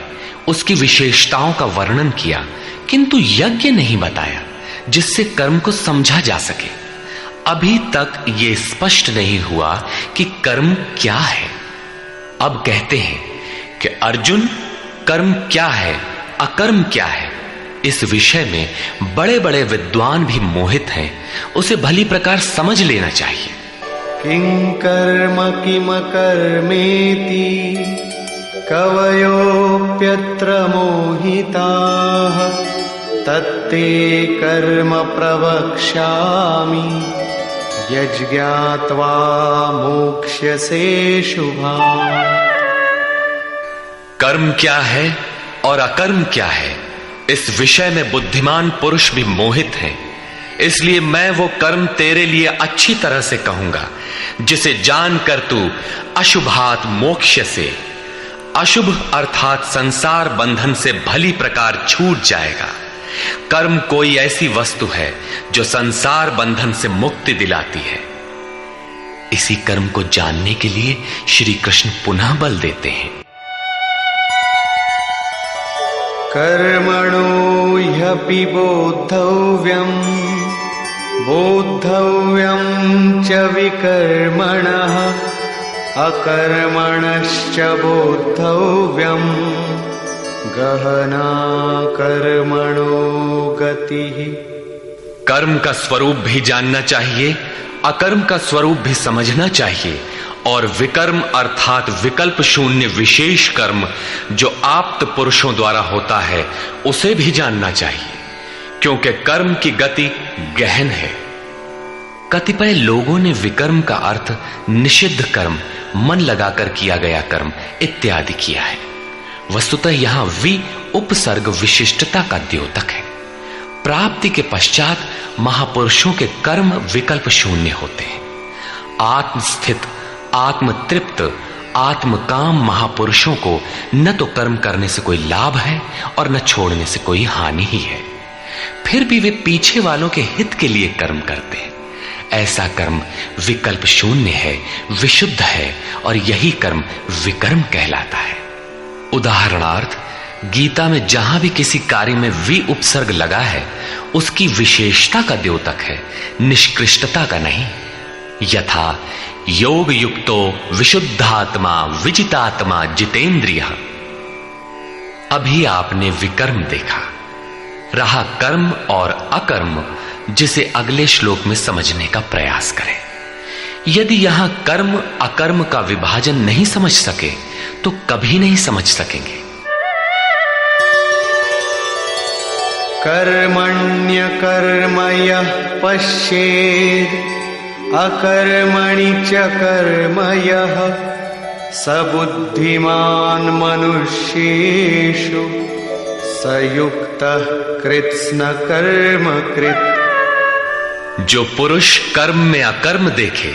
उसकी विशेषताओं का वर्णन किया, किंतु यज्ञ नहीं बताया जिससे कर्म को समझा जा सके। अभी तक ये स्पष्ट नहीं हुआ कि कर्म क्या है। अब कहते हैं कि अर्जुन, कर्म क्या है, अकर्म क्या है, इस विषय में बड़े बड़े विद्वान भी मोहित हैं। उसे भली प्रकार समझ लेना चाहिए। किं कर्म किम कर्मेति कवयोप्यत्र मोहिताः तत्ते कर्म प्रवक्ष्यामि यज्ञात्वा मोक्ष्यसे शुभाम्। कर्म क्या है और अकर्म क्या है, इस विषय में बुद्धिमान पुरुष भी मोहित हैं। इसलिए मैं वो कर्म तेरे लिए अच्छी तरह से कहूंगा जिसे जानकर तू अशुभात मोक्ष से, अशुभ अर्थात संसार बंधन से भली प्रकार छूट जाएगा। कर्म कोई ऐसी वस्तु है जो संसार बंधन से मुक्ति दिलाती है। इसी कर्म को जानने के लिए श्री कृष्ण पुनः बल देते हैं। कर्मणो ह्यपि बोद्धव्यम् बोद्धव्यम् च विकर्मणः अकर्मणश्च बोद्धव्यम् गहना कर्मणो गतिः। कर्म का स्वरूप भी जानना चाहिए, अकर्म का स्वरूप भी समझना चाहिए, और विकर्म अर्थात विकल्प शून्य विशेष कर्म जो आप्त पुरुषों द्वारा होता है उसे भी जानना चाहिए, क्योंकि कर्म की गति गहन है। कतिपय लोगों ने विकर्म का अर्थ निषिद्ध कर्म, मन लगाकर किया गया कर्म इत्यादि किया है। वस्तुतः यहां वि उपसर्ग विशिष्टता का द्योतक है। प्राप्ति के पश्चात महापुरुषों के कर्म विकल्प शून्य होते हैं। आत्मस्थित, आत्मतृप्त, आत्मकाम महापुरुषों को न तो कर्म करने से कोई लाभ है और न छोड़ने से कोई हानि ही है। फिर भी वे पीछे वालों के हित के लिए कर्म करते हैं। ऐसा कर्म विकल्प शून्य है, विशुद्ध है, और यही कर्म विकर्म कहलाता है। उदाहरणार्थ, गीता में जहां भी किसी कार्य में वि उपसर्ग लगा है उसकी विशेषता का द्योतक है, निष्कृष्टता का नहीं। यथा योग युक्तो विशुद्धात्मा विजितात्मा जितेंद्रिय। अभी आपने विकर्म देखा, रहा कर्म और अकर्म, जिसे अगले श्लोक में समझने का प्रयास करें। यदि यहां कर्म अकर्म का विभाजन नहीं समझ सके तो कभी नहीं समझ सकेंगे। कर्मण्यकर्म यः पश्येत् अकर्मणि च कर्म यः स बुद्धिमान् मनुष्येषु स युक्तः कृत्स्न कर्म कृत्। जो पुरुष कर्म में अकर्म देखे,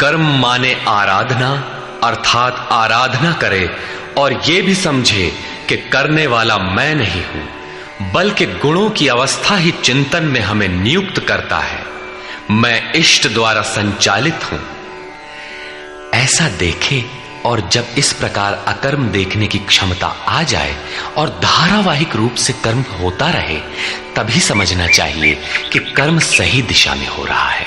कर्म माने आराधना अर्थात आराधना करे, और ये भी समझे कि करने वाला मैं नहीं हूं बल्कि गुणों की अवस्था ही चिंतन में हमें नियुक्त करता है, मैं इष्ट द्वारा संचालित हूं, ऐसा देखे। और जब इस प्रकार अकर्म देखने की क्षमता आ जाए और धारावाहिक रूप से कर्म होता रहे, तभी समझना चाहिए कि कर्म सही दिशा में हो रहा है।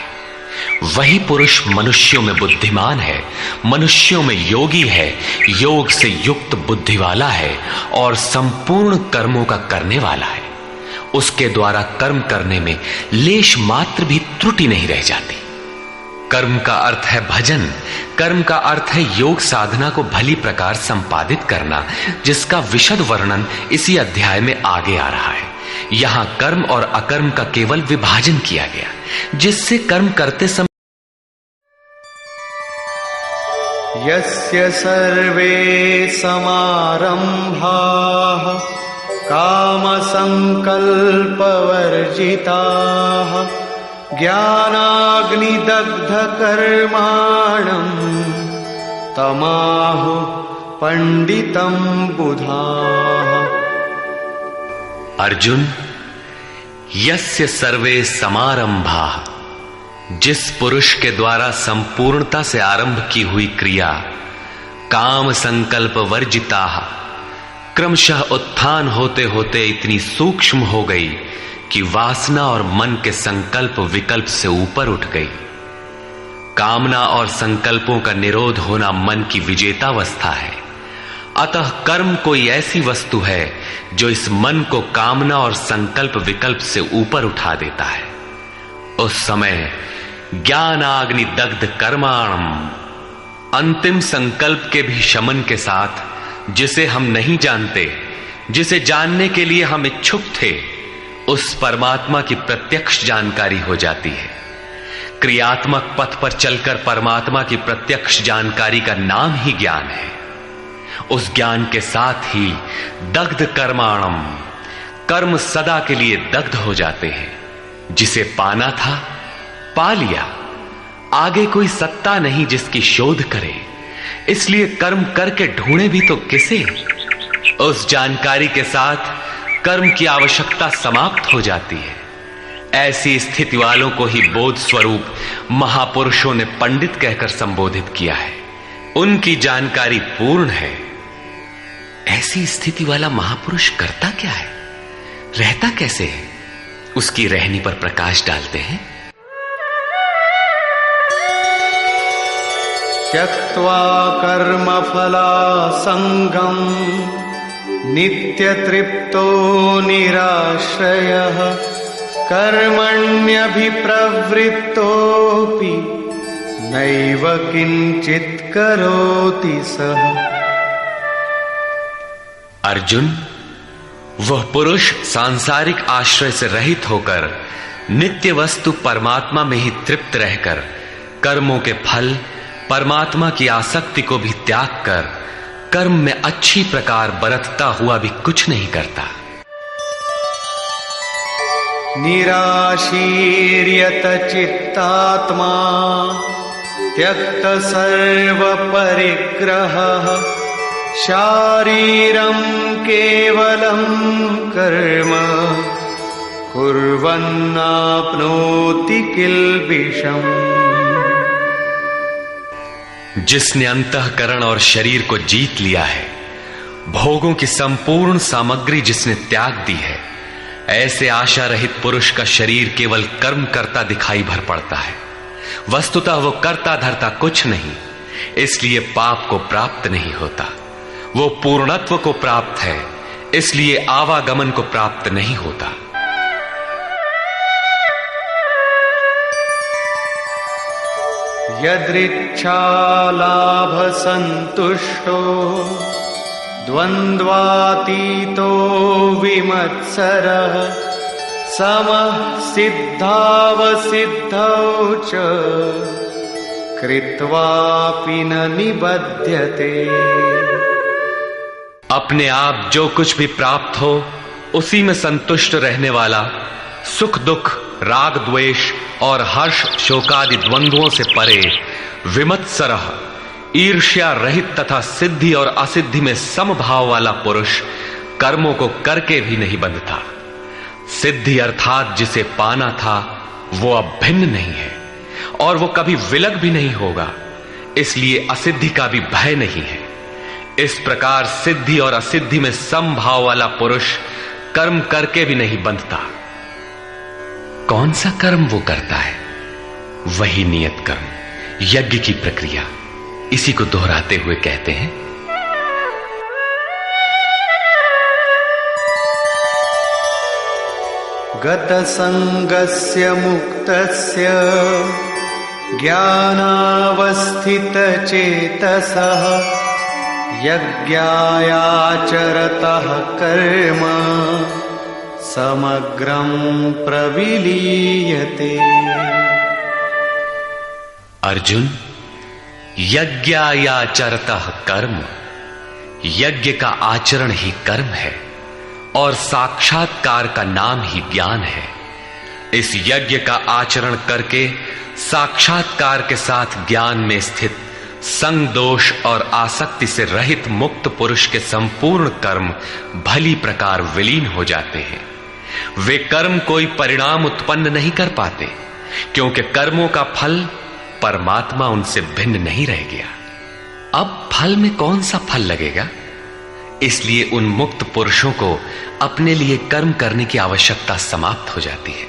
वही पुरुष मनुष्यों में बुद्धिमान है, मनुष्यों में योगी है, योग से युक्त बुद्धि वाला है और संपूर्ण कर्मों का करने वाला है। उसके द्वारा कर्म करने में लेश मात्र भी त्रुटि नहीं रह जाती। कर्म का अर्थ है भजन, कर्म का अर्थ है योग साधना को भली प्रकार संपादित करना, जिसका विशद वर्णन इसी अध्याय में आगे आ रहा है। यहां कर्म और अकर्म का केवल विभाजन किया गया, जिससे कर्म करते समय यस्य सर्वे समारंभाः काम संकल्प वर्जिताः ज्ञानाग्निदग्ध कर्माणं तमाहु पंडितं बुधाः। अर्जुन, यस्य सर्वे समारंभाः, जिस पुरुष के द्वारा संपूर्णता से आरंभ की हुई क्रिया काम संकल्प वर्जिताः, क्रमशः उत्थान होते होते इतनी सूक्ष्म हो गई कि वासना और मन के संकल्प विकल्प से ऊपर उठ गई। कामना और संकल्पों का निरोध होना मन की विजेतावस्था है। अतः कर्म कोई ऐसी वस्तु है जो इस मन को कामना और संकल्प विकल्प से ऊपर उठा देता है। उस समय ज्ञानाग्नि दग्ध कर्माणम, अंतिम संकल्प के भी शमन के साथ जिसे हम नहीं जानते, जिसे जानने के लिए हम इच्छुक थे, उस परमात्मा की प्रत्यक्ष जानकारी हो जाती है। क्रियात्मक पथ पर चलकर परमात्मा की प्रत्यक्ष जानकारी का नाम ही ज्ञान है। उस ज्ञान के साथ ही दग्ध कर्माणम, कर्म सदा के लिए दग्ध हो जाते हैं। जिसे पाना था पा लिया, आगे कोई सत्ता नहीं जिसकी शोध करे, इसलिए कर्म करके ढूंढे भी तो किसे। उस जानकारी के साथ कर्म की आवश्यकता समाप्त हो जाती है। ऐसी स्थिति वालों को ही बोध स्वरूप महापुरुषों ने पंडित कहकर संबोधित किया है। उनकी जानकारी पूर्ण है। ऐसी स्थिति वाला महापुरुष करता क्या है, रहता कैसे है, उसकी रहनी पर प्रकाश डालते हैं। त्यक्त्वा कर्मफलासंगम नित्यतृप्तो निराश्रयः कर्मण्यभिप्रवृत्तोऽपि नैव किंचित् करोति सः। अर्जुन, वह पुरुष सांसारिक आश्रय से रहित होकर नित्य वस्तु परमात्मा में ही तृप्त रहकर कर्मों के फल परमात्मा की आसक्ति को भी त्याग कर कर्म में अच्छी प्रकार बरतता हुआ भी कुछ नहीं करता। निराशीर्यत चित्तात्मा त्यक्त सर्व परिग्रहः शारीरं केवलं कर्म कुर्वन्नाप्नोति किल्बिषम्। जिसने अंतःकरण और शरीर को जीत लिया है, भोगों की संपूर्ण सामग्री जिसने त्याग दी है, ऐसे आशा रहित पुरुष का शरीर केवल कर्म करता दिखाई भर पड़ता है। वस्तुतः वो करता धरता कुछ नहीं, इसलिए पाप को प्राप्त नहीं होता। वो पूर्णत्व को प्राप्त है, इसलिए आवागमन को प्राप्त नहीं होता। यदृच्छालाभ संतुष्टो द्वन्द्वातीतो विमत्सरः समः सिद्धावसिद्धौ च कृत्वापि न निबध्यते। अपने आप जो कुछ भी प्राप्त हो उसी में संतुष्ट रहने वाला, सुख दुख राग द्वेष और हर्ष शोकादि द्वंद्वों से परे, विमत्सरः ईर्ष्या रहित तथा सिद्धि और असिद्धि में समभाव वाला पुरुष कर्मों को करके भी नहीं बंधता। सिद्धि अर्थात जिसे पाना था वो अब भिन्न नहीं है और वो कभी विलग भी नहीं होगा, इसलिए असिद्धि का भी भय नहीं है। इस प्रकार सिद्धि और असिद्धि में समभाव वाला पुरुष कर्म करके भी नहीं बंधता। कौन सा कर्म वो करता है? वही नियत कर्म, यज्ञ की प्रक्रिया। इसी को दोहराते हुए कहते हैं, गत संगस्य मुक्तस्य ज्ञानावस्थित चेतसः यज्ञायाचरतः कर्म समग्रं प्रविलीयते। अर्जुन, यज्ञायाचरतः कर्म, यज्ञ का आचरण ही कर्म है और साक्षात्कार का नाम ही ज्ञान है। इस यज्ञ का आचरण करके साक्षात्कार के साथ ज्ञान में स्थित संग दोष और आसक्ति से रहित मुक्त पुरुष के संपूर्ण कर्म भली प्रकार विलीन हो जाते हैं। वे कर्म कोई परिणाम उत्पन्न नहीं कर पाते, क्योंकि कर्मों का फल परमात्मा उनसे भिन्न नहीं रह गया। अब फल में कौन सा फल लगेगा, इसलिए उन मुक्त पुरुषों को अपने लिए कर्म करने की आवश्यकता समाप्त हो जाती है।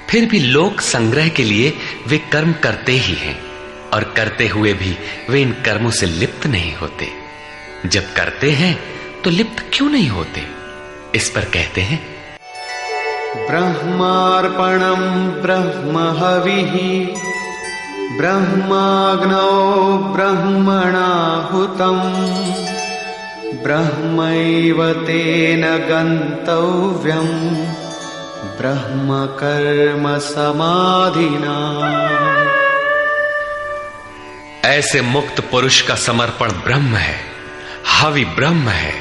फिर भी लोक संग्रह के लिए वे कर्म करते ही हैं और करते हुए भी वे इन कर्मों से लिप्त नहीं होते। जब करते हैं तो लिप्त क्यों नहीं होते? इस पर कहते हैं, ब्रह्मार्पणं ब्रह्महविः ब्रह्माग्नौ ब्रह्मणाहुतं ब्रह्मैव तेन गन्तव्यं ब्रह्म कर्म समाधिना। ऐसे मुक्त पुरुष का समर्पण ब्रह्म है, हवि ब्रह्म है,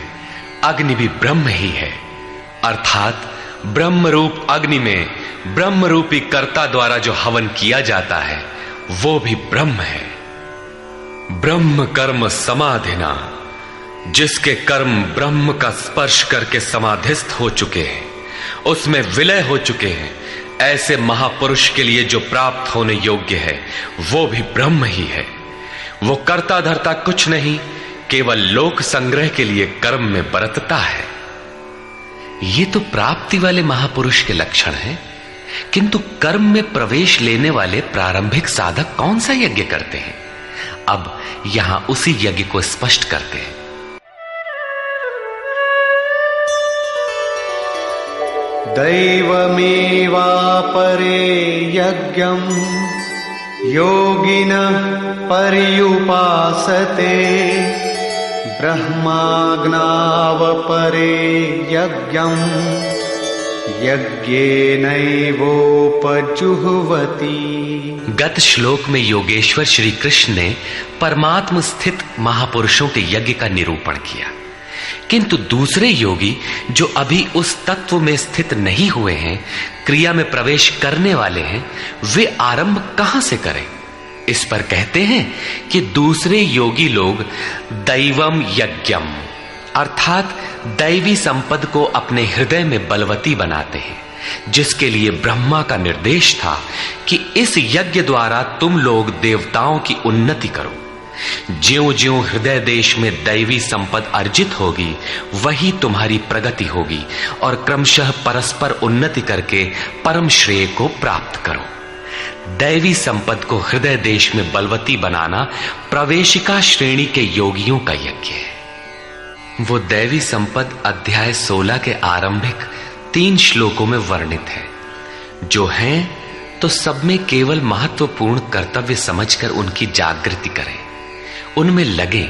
अग्नि भी ब्रह्म ही है। अर्थात ब्रह्म रूप अग्नि में ब्रह्म रूपी कर्ता द्वारा जो हवन किया जाता है वो भी ब्रह्म है। ब्रह्म कर्म समाधिना, जिसके कर्म ब्रह्म का स्पर्श करके समाधिस्थ हो चुके हैं, उसमें विलय हो चुके हैं, ऐसे महापुरुष के लिए जो प्राप्त होने योग्य है वो भी ब्रह्म ही है। वो कर्ता धर्ता कुछ नहीं, केवल लोक संग्रह के लिए कर्म में बरतता है। ये तो प्राप्ति वाले महापुरुष के लक्षण हैं, किंतु कर्म में प्रवेश लेने वाले प्रारंभिक साधक कौन सा यज्ञ करते हैं? अब यहां उसी यज्ञ को स्पष्ट करते हैं। दैवमेवापरे यज्ञं योगिनः पर्युपासते ब्रह्माग्नावपरे यज्ञं यज्ञेनैवोपजुह्वति। गत श्लोक में योगेश्वर श्री कृष्ण ने परमात्म स्थित महापुरुषों के यज्ञ का निरूपण किया, किंतु दूसरे योगी जो अभी उस तत्व में स्थित नहीं हुए हैं, क्रिया में प्रवेश करने वाले हैं, वे आरंभ कहां से करें? इस पर कहते हैं कि दूसरे योगी लोग दैवम यज्ञम अर्थात दैवी संपद को अपने हृदय में बलवती बनाते हैं, जिसके लिए ब्रह्मा का निर्देश था कि इस यज्ञ द्वारा तुम लोग देवताओं की उन्नति करो। ज्यों ज्यों हृदय देश में दैवी संपद अर्जित होगी, वही तुम्हारी प्रगति होगी और क्रमशः परस्पर उन्नति करके परम श्रेय को प्राप्त करो। दैवी संपद को हृदय देश में बलवती बनाना प्रवेशिका श्रेणी के योगियों का यज्ञ है। वो दैवी संपद अध्याय 16 के आरंभिक 3 श्लोकों में वर्णित है, जो हैं तो सब में केवल महत्वपूर्ण कर्तव्य समझकर उनकी जागृति करें, उनमें लगे।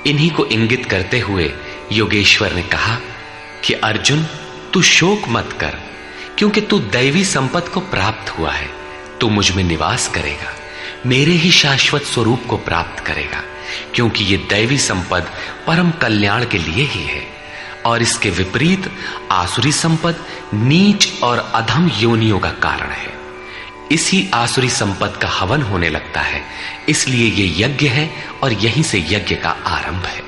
इन्हीं को इंगित करते हुए योगेश्वर ने कहा कि अर्जुन, तू शोक मत कर, क्योंकि तू दैवी संपद को प्राप्त हुआ है। तू मुझ में निवास करेगा, मेरे ही शाश्वत स्वरूप को प्राप्त करेगा, क्योंकि ये दैवी संपद परम कल्याण के लिए ही है। और इसके विपरीत आसुरी संपद नीच और अधम योनियों का कारण है। इसी आसुरी संपद का हवन होने लगता है, इसलिए ये यज्ञ है और यहीं से यज्ञ का आरंभ है।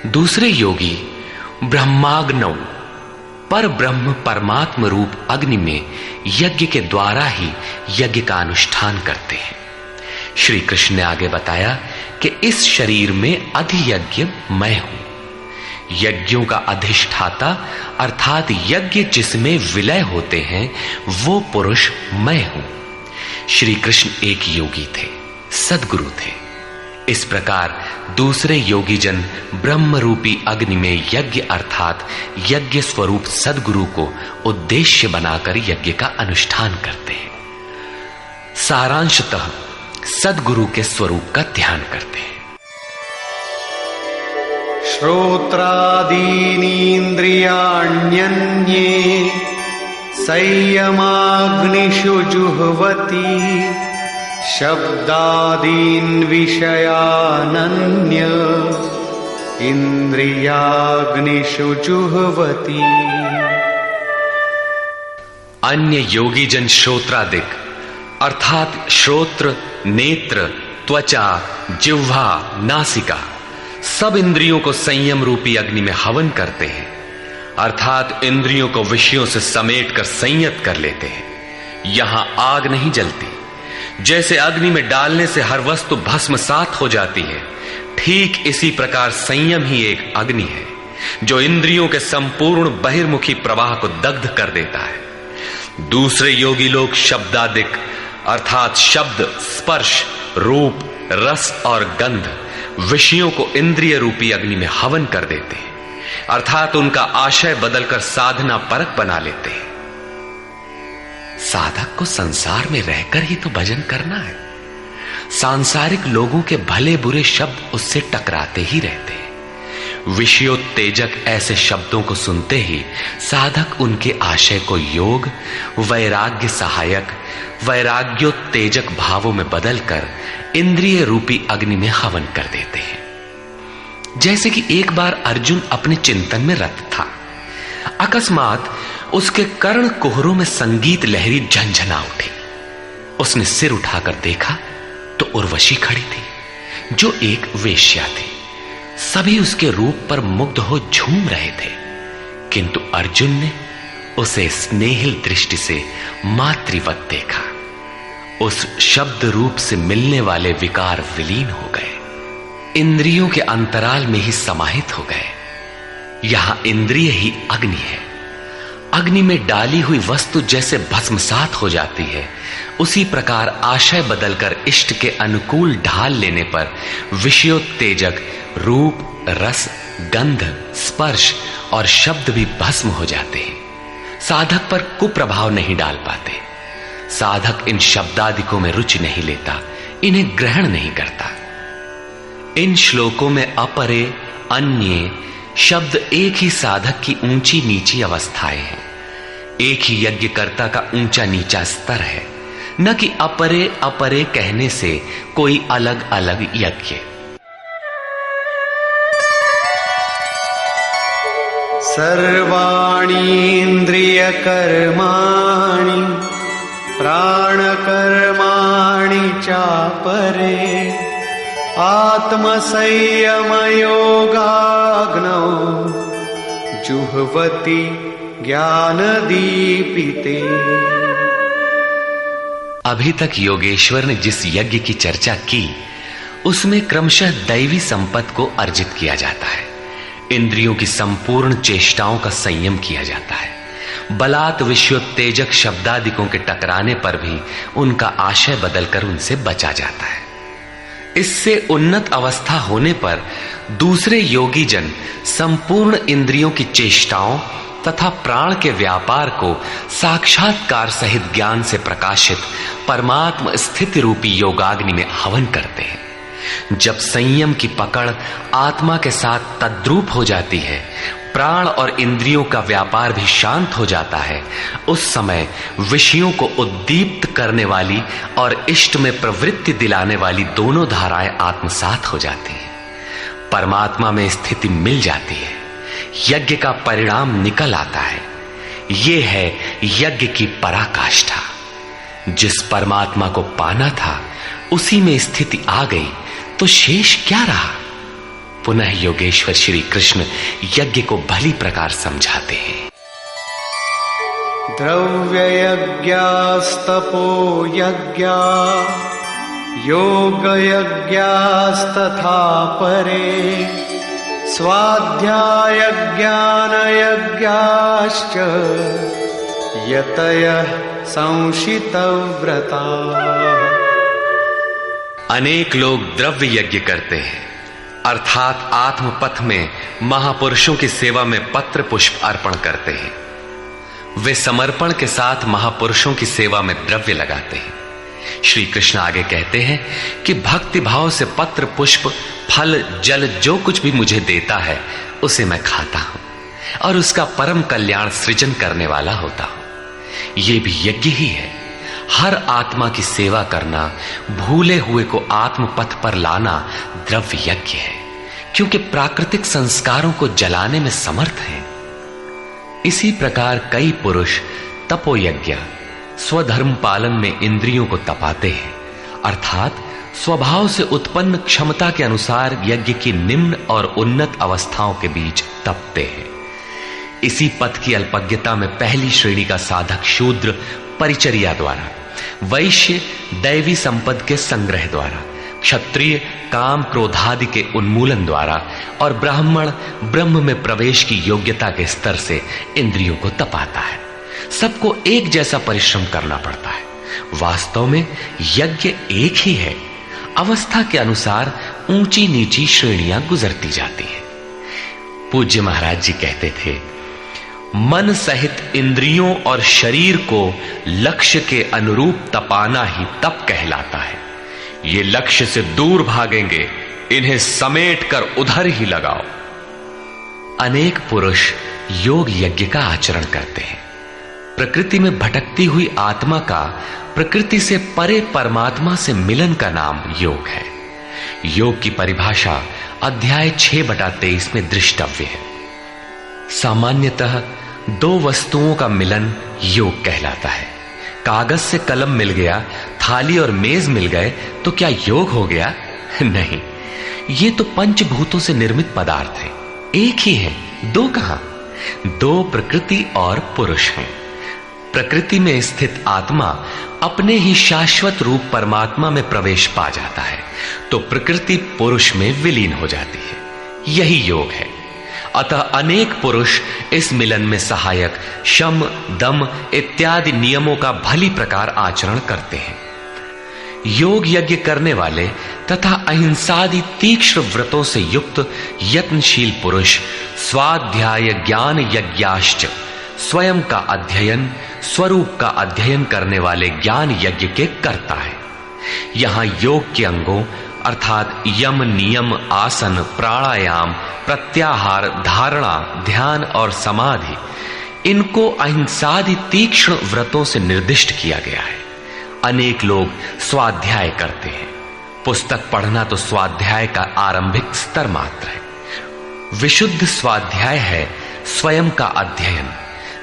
दूसरे योगी ब्रह्माग्नौ पर ब्रह्म परमात्म रूप अग्नि में यज्ञ के द्वारा ही यज्ञ का अनुष्ठान करते हैं। श्री कृष्ण ने आगे बताया कि इस शरीर में अधियज्ञ मैं हूं। यज्ञों का अधिष्ठाता अर्थात यज्ञ जिसमें विलय होते हैं वो पुरुष मैं हूं। श्री कृष्ण एक योगी थे, सद्गुरु थे। इस प्रकार दूसरे योगी जन ब्रह्म रूपी अग्नि में यज्ञ अर्थात यज्ञ स्वरूप सद्गुरु को उद्देश्य बनाकर यज्ञ का अनुष्ठान करते हैं। सारांशतः सद्गुरु के स्वरूप का ध्यान करते हैं। श्रोत्रादीनीन्द्रियाण्यन्ये संयमाग्निषु जुह्वति शब्दादीन् विषयानन्य इंद्रियाग्निषु जुह्वति। अन्य योगी जन श्रोत्रादिक अर्थात श्रोत्र, नेत्र, त्वचा, जिह्वा, नासिका सब इंद्रियों को संयम रूपी अग्नि में हवन करते हैं, अर्थात इंद्रियों को विषयों से समेट कर संयत कर लेते हैं। यहां आग नहीं जलती, जैसे अग्नि में डालने से हर वस्तु भस्मसात हो जाती है, ठीक इसी प्रकार संयम ही एक अग्नि है जो इंद्रियों के संपूर्ण बहिर्मुखी प्रवाह को दग्ध कर देता है। दूसरे योगी लोग शब्दादिक अर्थात शब्द, स्पर्श, रूप, रस और गंध विषयों को इंद्रिय रूपी अग्नि में हवन कर देते हैं, अर्थात उनका आशय बदलकर साधना परक बना लेते हैं। साधक को संसार में रहकर ही तो भजन करना है। सांसारिक लोगों के भले बुरे शब्द उससे टकराते ही रहते हैं। विषयोत्तेजक ऐसे शब्दों को सुनते ही साधक उनके आशय को योग, वैराग्य सहायक, वैराग्योत्तेजक भावों में बदलकर इंद्रिय रूपी अग्नि में हवन कर देते हैं। जैसे कि एक बार अर्जुन अपने चिंतन में रत था, अकस्मात उसके कर्ण कुहरों में संगीत लहरी झंझना उठी। उसने सिर उठाकर देखा तो उर्वशी खड़ी थी जो एक वेश्या थी। सभी उसके रूप पर मुग्ध हो झूम रहे थे, किंतु अर्जुन ने उसे स्नेहिल दृष्टि से मातृवत देखा। उस शब्द रूप से मिलने वाले विकार विलीन हो गए, इंद्रियों के अंतराल में ही समाहित हो गए। यहां इंद्रिय ही अग्नि है। अग्नि में डाली हुई वस्तु जैसे भस्मसात हो जाती है, उसी प्रकार आशय बदलकर इष्ट के अनुकूल ढाल लेने पर विषयोत्तेजक रूप, रस, गंध, स्पर्श और शब्द भी भस्म हो जाते हैं। साधक पर कुप्रभाव नहीं डाल पाते। साधक इन शब्दादिकों में रुचि नहीं लेता, इन्हें ग्रहण नहीं करता। इन श्लोकों में अपरे, अन्य शब्द एक ही साधक की ऊंची नीची अवस्थाएं हैं। एक ही यज्ञकर्ता का ऊंचा नीचा स्तर है, न कि अपरे अपरे कहने से कोई अलग अलग यज्ञ। सर्वाणि इंद्रिय कर्माणि प्राण कर्माणि चापरे आत्मसंयम योगाग्नौ जुह्वति ज्ञान दीपिते। अभी तक योगेश्वर ने जिस यज्ञ की चर्चा की उसमें क्रमशः दैवी संपत्ति को अर्जित किया जाता है। इंद्रियों की संपूर्ण चेष्टाओं का संयम किया जाता है। बलात् विषयोत्तेजक शब्दादिकों के टकराने पर भी उनका आशय बदलकर उनसे बचा जाता है। इससे उन्नत अवस्था होने पर दूसरे योगी जन संपूर्ण इंद्रियों की चेष्टाओं तथा प्राण के व्यापार को साक्षात्कार सहित ज्ञान से प्रकाशित परमात्म स्थिति रूपी योगाग्नि में हवन करते हैं। जब संयम की पकड़ आत्मा के साथ तद्रूप हो जाती है, प्राण और इंद्रियों का व्यापार भी शांत हो जाता है, उस समय विषयों को उद्दीप्त करने वाली और इष्ट में प्रवृत्ति दिलाने वाली दोनों धाराएं आत्मसात हो जाती हैं। परमात्मा में स्थिति मिल जाती है, यज्ञ का परिणाम निकल आता है। ये है यज्ञ की पराकाष्ठा। जिस परमात्मा को पाना था उसी में स्थिति आ गई तो शेष क्या रहा। पुनः योगेश्वर श्री कृष्ण यज्ञ को भली प्रकार समझाते हैं। द्रव्य यज्ञास्तपो यज्ञा योग यज्ञास्तथा परे स्वाध्याय ज्ञान यज्ञाश्च यतयः संशितव्रता। अनेक लोग द्रव्य यज्ञ करते हैं, अर्थात आत्मपथ में महापुरुषों की सेवा में पत्र पुष्प अर्पण करते हैं। वे समर्पण के साथ महापुरुषों की सेवा में द्रव्य लगाते हैं। श्री कृष्ण आगे कहते हैं कि भक्ति भाव से पत्र पुष्प फल जल जो कुछ भी मुझे देता है उसे मैं खाता हूं और उसका परम कल्याण सृजन करने वाला होता हूं। यह भी यज्ञ ही है। हर आत्मा की सेवा करना, भूले हुए को आत्म पथ पर लाना द्रव्य यज्ञ है, क्योंकि प्राकृतिक संस्कारों को जलाने में समर्थ हैं। इसी प्रकार कई पुरुष तपोयज्ञ स्वधर्म पालन में इंद्रियों को तपाते हैं, अर्थात स्वभाव से उत्पन्न क्षमता के अनुसार यज्ञ की निम्न और उन्नत अवस्थाओं के बीच तपते हैं। इसी पथ की अल्पज्ञता में पहली श्रेणी का साधक शूद्र परिचर्या द्वारा, वैश्य दैवी संपद के संग्रह द्वारा, क्षत्रिय काम क्रोधादि के उन्मूलन द्वारा और ब्राह्मण ब्रह्म में प्रवेश की योग्यता के स्तर से इंद्रियों को तपाता है। सबको एक जैसा परिश्रम करना पड़ता है। वास्तव में यज्ञ एक ही है, अवस्था के अनुसार ऊंची नीची श्रेणियां गुजरती जाती है। पूज्य महाराज जी कहते थे, मन सहित इंद्रियों और शरीर को लक्ष्य के अनुरूप तपाना ही तप कहलाता है। ये लक्ष्य से दूर भागेंगे, इन्हें समेट कर उधर ही लगाओ। अनेक पुरुष योग यज्ञ का आचरण करते हैं। प्रकृति में भटकती हुई आत्मा का प्रकृति से परे परमात्मा से मिलन का नाम योग है। योग की परिभाषा अध्याय 6/23 में दृष्टव्य है। सामान्यतः दो वस्तुओं का मिलन योग कहलाता है। कागज से कलम मिल गया, थाली और मेज मिल गए तो क्या योग हो गया? नहीं, ये तो पंचभूतों से निर्मित पदार्थ हैं। एक ही है, दो कहां? दो प्रकृति और पुरुष हैं। प्रकृति में स्थित आत्मा अपने ही शाश्वत रूप परमात्मा में प्रवेश पा जाता है तो प्रकृति पुरुष में विलीन हो जाती है। यही योग है। अतः अनेक पुरुष इस मिलन में सहायक शम, दम इत्यादि नियमों का भली प्रकार आचरण करते हैं। योग यज्ञ करने वाले तथा अहिंसादि तीक्ष्ण व्रतों से युक्त यत्नशील पुरुष स्वाध्याय ज्ञान यज्ञाश्च, स्वयं का अध्ययन, स्वरूप का अध्ययन करने वाले ज्ञान यज्ञ के करता है। यहां योग के अंगों अर्थात यम, नियम, आसन, प्राणायाम, प्रत्याहार, धारणा, ध्यान और समाधि, इनको अहिंसादि तीक्ष्ण व्रतों से निर्दिष्ट किया गया है। अनेक लोग स्वाध्याय करते हैं। पुस्तक पढ़ना तो स्वाध्याय का आरंभिक स्तर मात्र है। विशुद्ध स्वाध्याय है स्वयं का अध्ययन,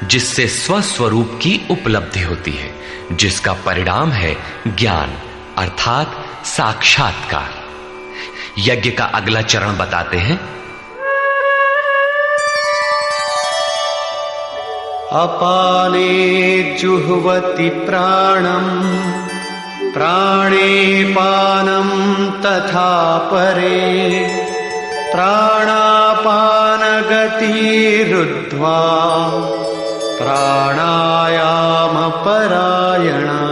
जिससे स्वस्वरूप की उपलब्धि होती है, जिसका परिणाम है ज्ञान अर्थात साक्षात्कार। यज्ञ का अगला चरण बताते हैं। अपाने जुह्वति प्राणम, प्राणे पानम तथा परे, प्राणापान गतिरुद्ध्वा प्राणायाम परायणा।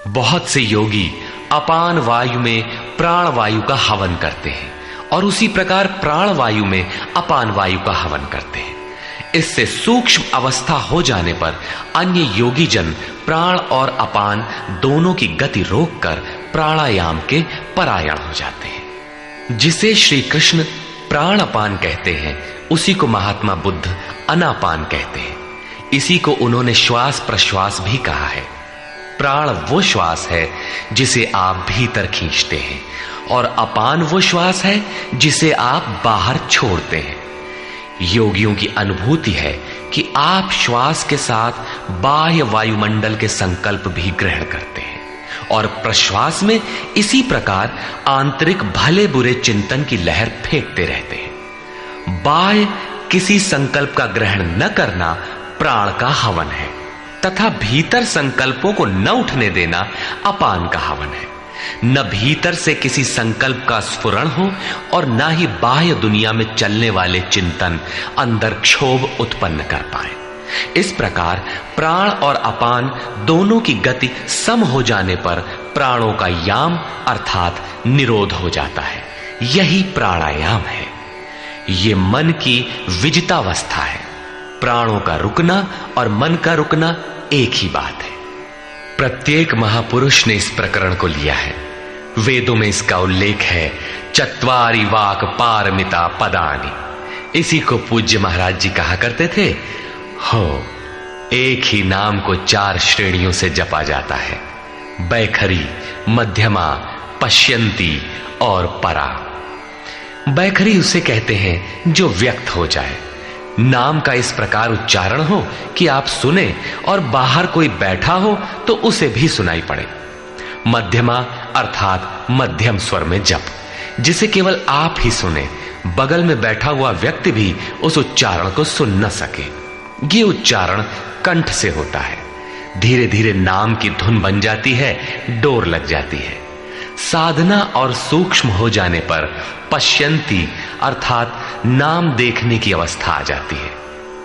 बहुत से योगी अपान वायु में प्राण वायु का हवन करते हैं और उसी प्रकार प्राण वायु में अपान वायु का हवन करते हैं। इससे सूक्ष्म अवस्था हो जाने पर अन्य योगी जन प्राण और अपान दोनों की गति रोककर प्राणायाम के परायण हो जाते हैं। जिसे श्री कृष्ण प्राण अपान कहते हैं, उसी को महात्मा बुद्ध अनापान कहते हैं। इसी को उन्होंने श्वास प्रश्वास भी कहा है। प्राण वो श्वास है जिसे आप भीतर खींचते हैं और अपान वो श्वास है जिसे आप बाहर छोड़ते हैं। योगियों की अनुभूति है कि आप श्वास के साथ बाह्य वायुमंडल के संकल्प भी ग्रहण करते हैं और प्रश्वास में इसी प्रकार आंतरिक भले बुरे चिंतन की लहर फेंकते रहते हैं। बाह्य किसी संकल्प का ग्रहण न करना प्राण का हवन है तथा भीतर संकल्पों को न उठने देना अपान का हवन है। न भीतर से किसी संकल्प का स्फुरण हो और न ही बाह्य दुनिया में चलने वाले चिंतन अंदर क्षोभ उत्पन्न कर पाए। इस प्रकार प्राण और अपान दोनों की गति सम हो जाने पर प्राणों का याम अर्थात निरोध हो जाता है। यही प्राणायाम है। ये मन की विजितावस्था है। प्राणों का रुकना और मन का रुकना एक ही बात है। प्रत्येक महापुरुष ने इस प्रकरण को लिया है। वेदों में इसका उल्लेख है, चत्वारि वाक पारमिता पदानि। इसी को पूज्य महाराज जी कहा करते थे। हो, एक ही नाम को 4 श्रेणियों से जपा जाता है, बैखरी, मध्यमा, पश्यंती और परा। बैखरी उसे कहते हैं जो व्यक्त हो जाए, नाम का इस प्रकार उच्चारण हो कि आप सुने और बाहर कोई बैठा हो तो उसे भी सुनाई पड़े। मध्यमा अर्थात मध्यम स्वर में जप, जिसे केवल आप ही सुने, बगल में बैठा हुआ व्यक्ति भी उस उच्चारण को सुन न सके। ये उच्चारण कंठ से होता है। धीरे धीरे नाम की धुन बन जाती है, डोर लग जाती है। साधना और सूक्ष्म हो जाने पर पश्यंती अर्थात नाम देखने की अवस्था आ जाती है।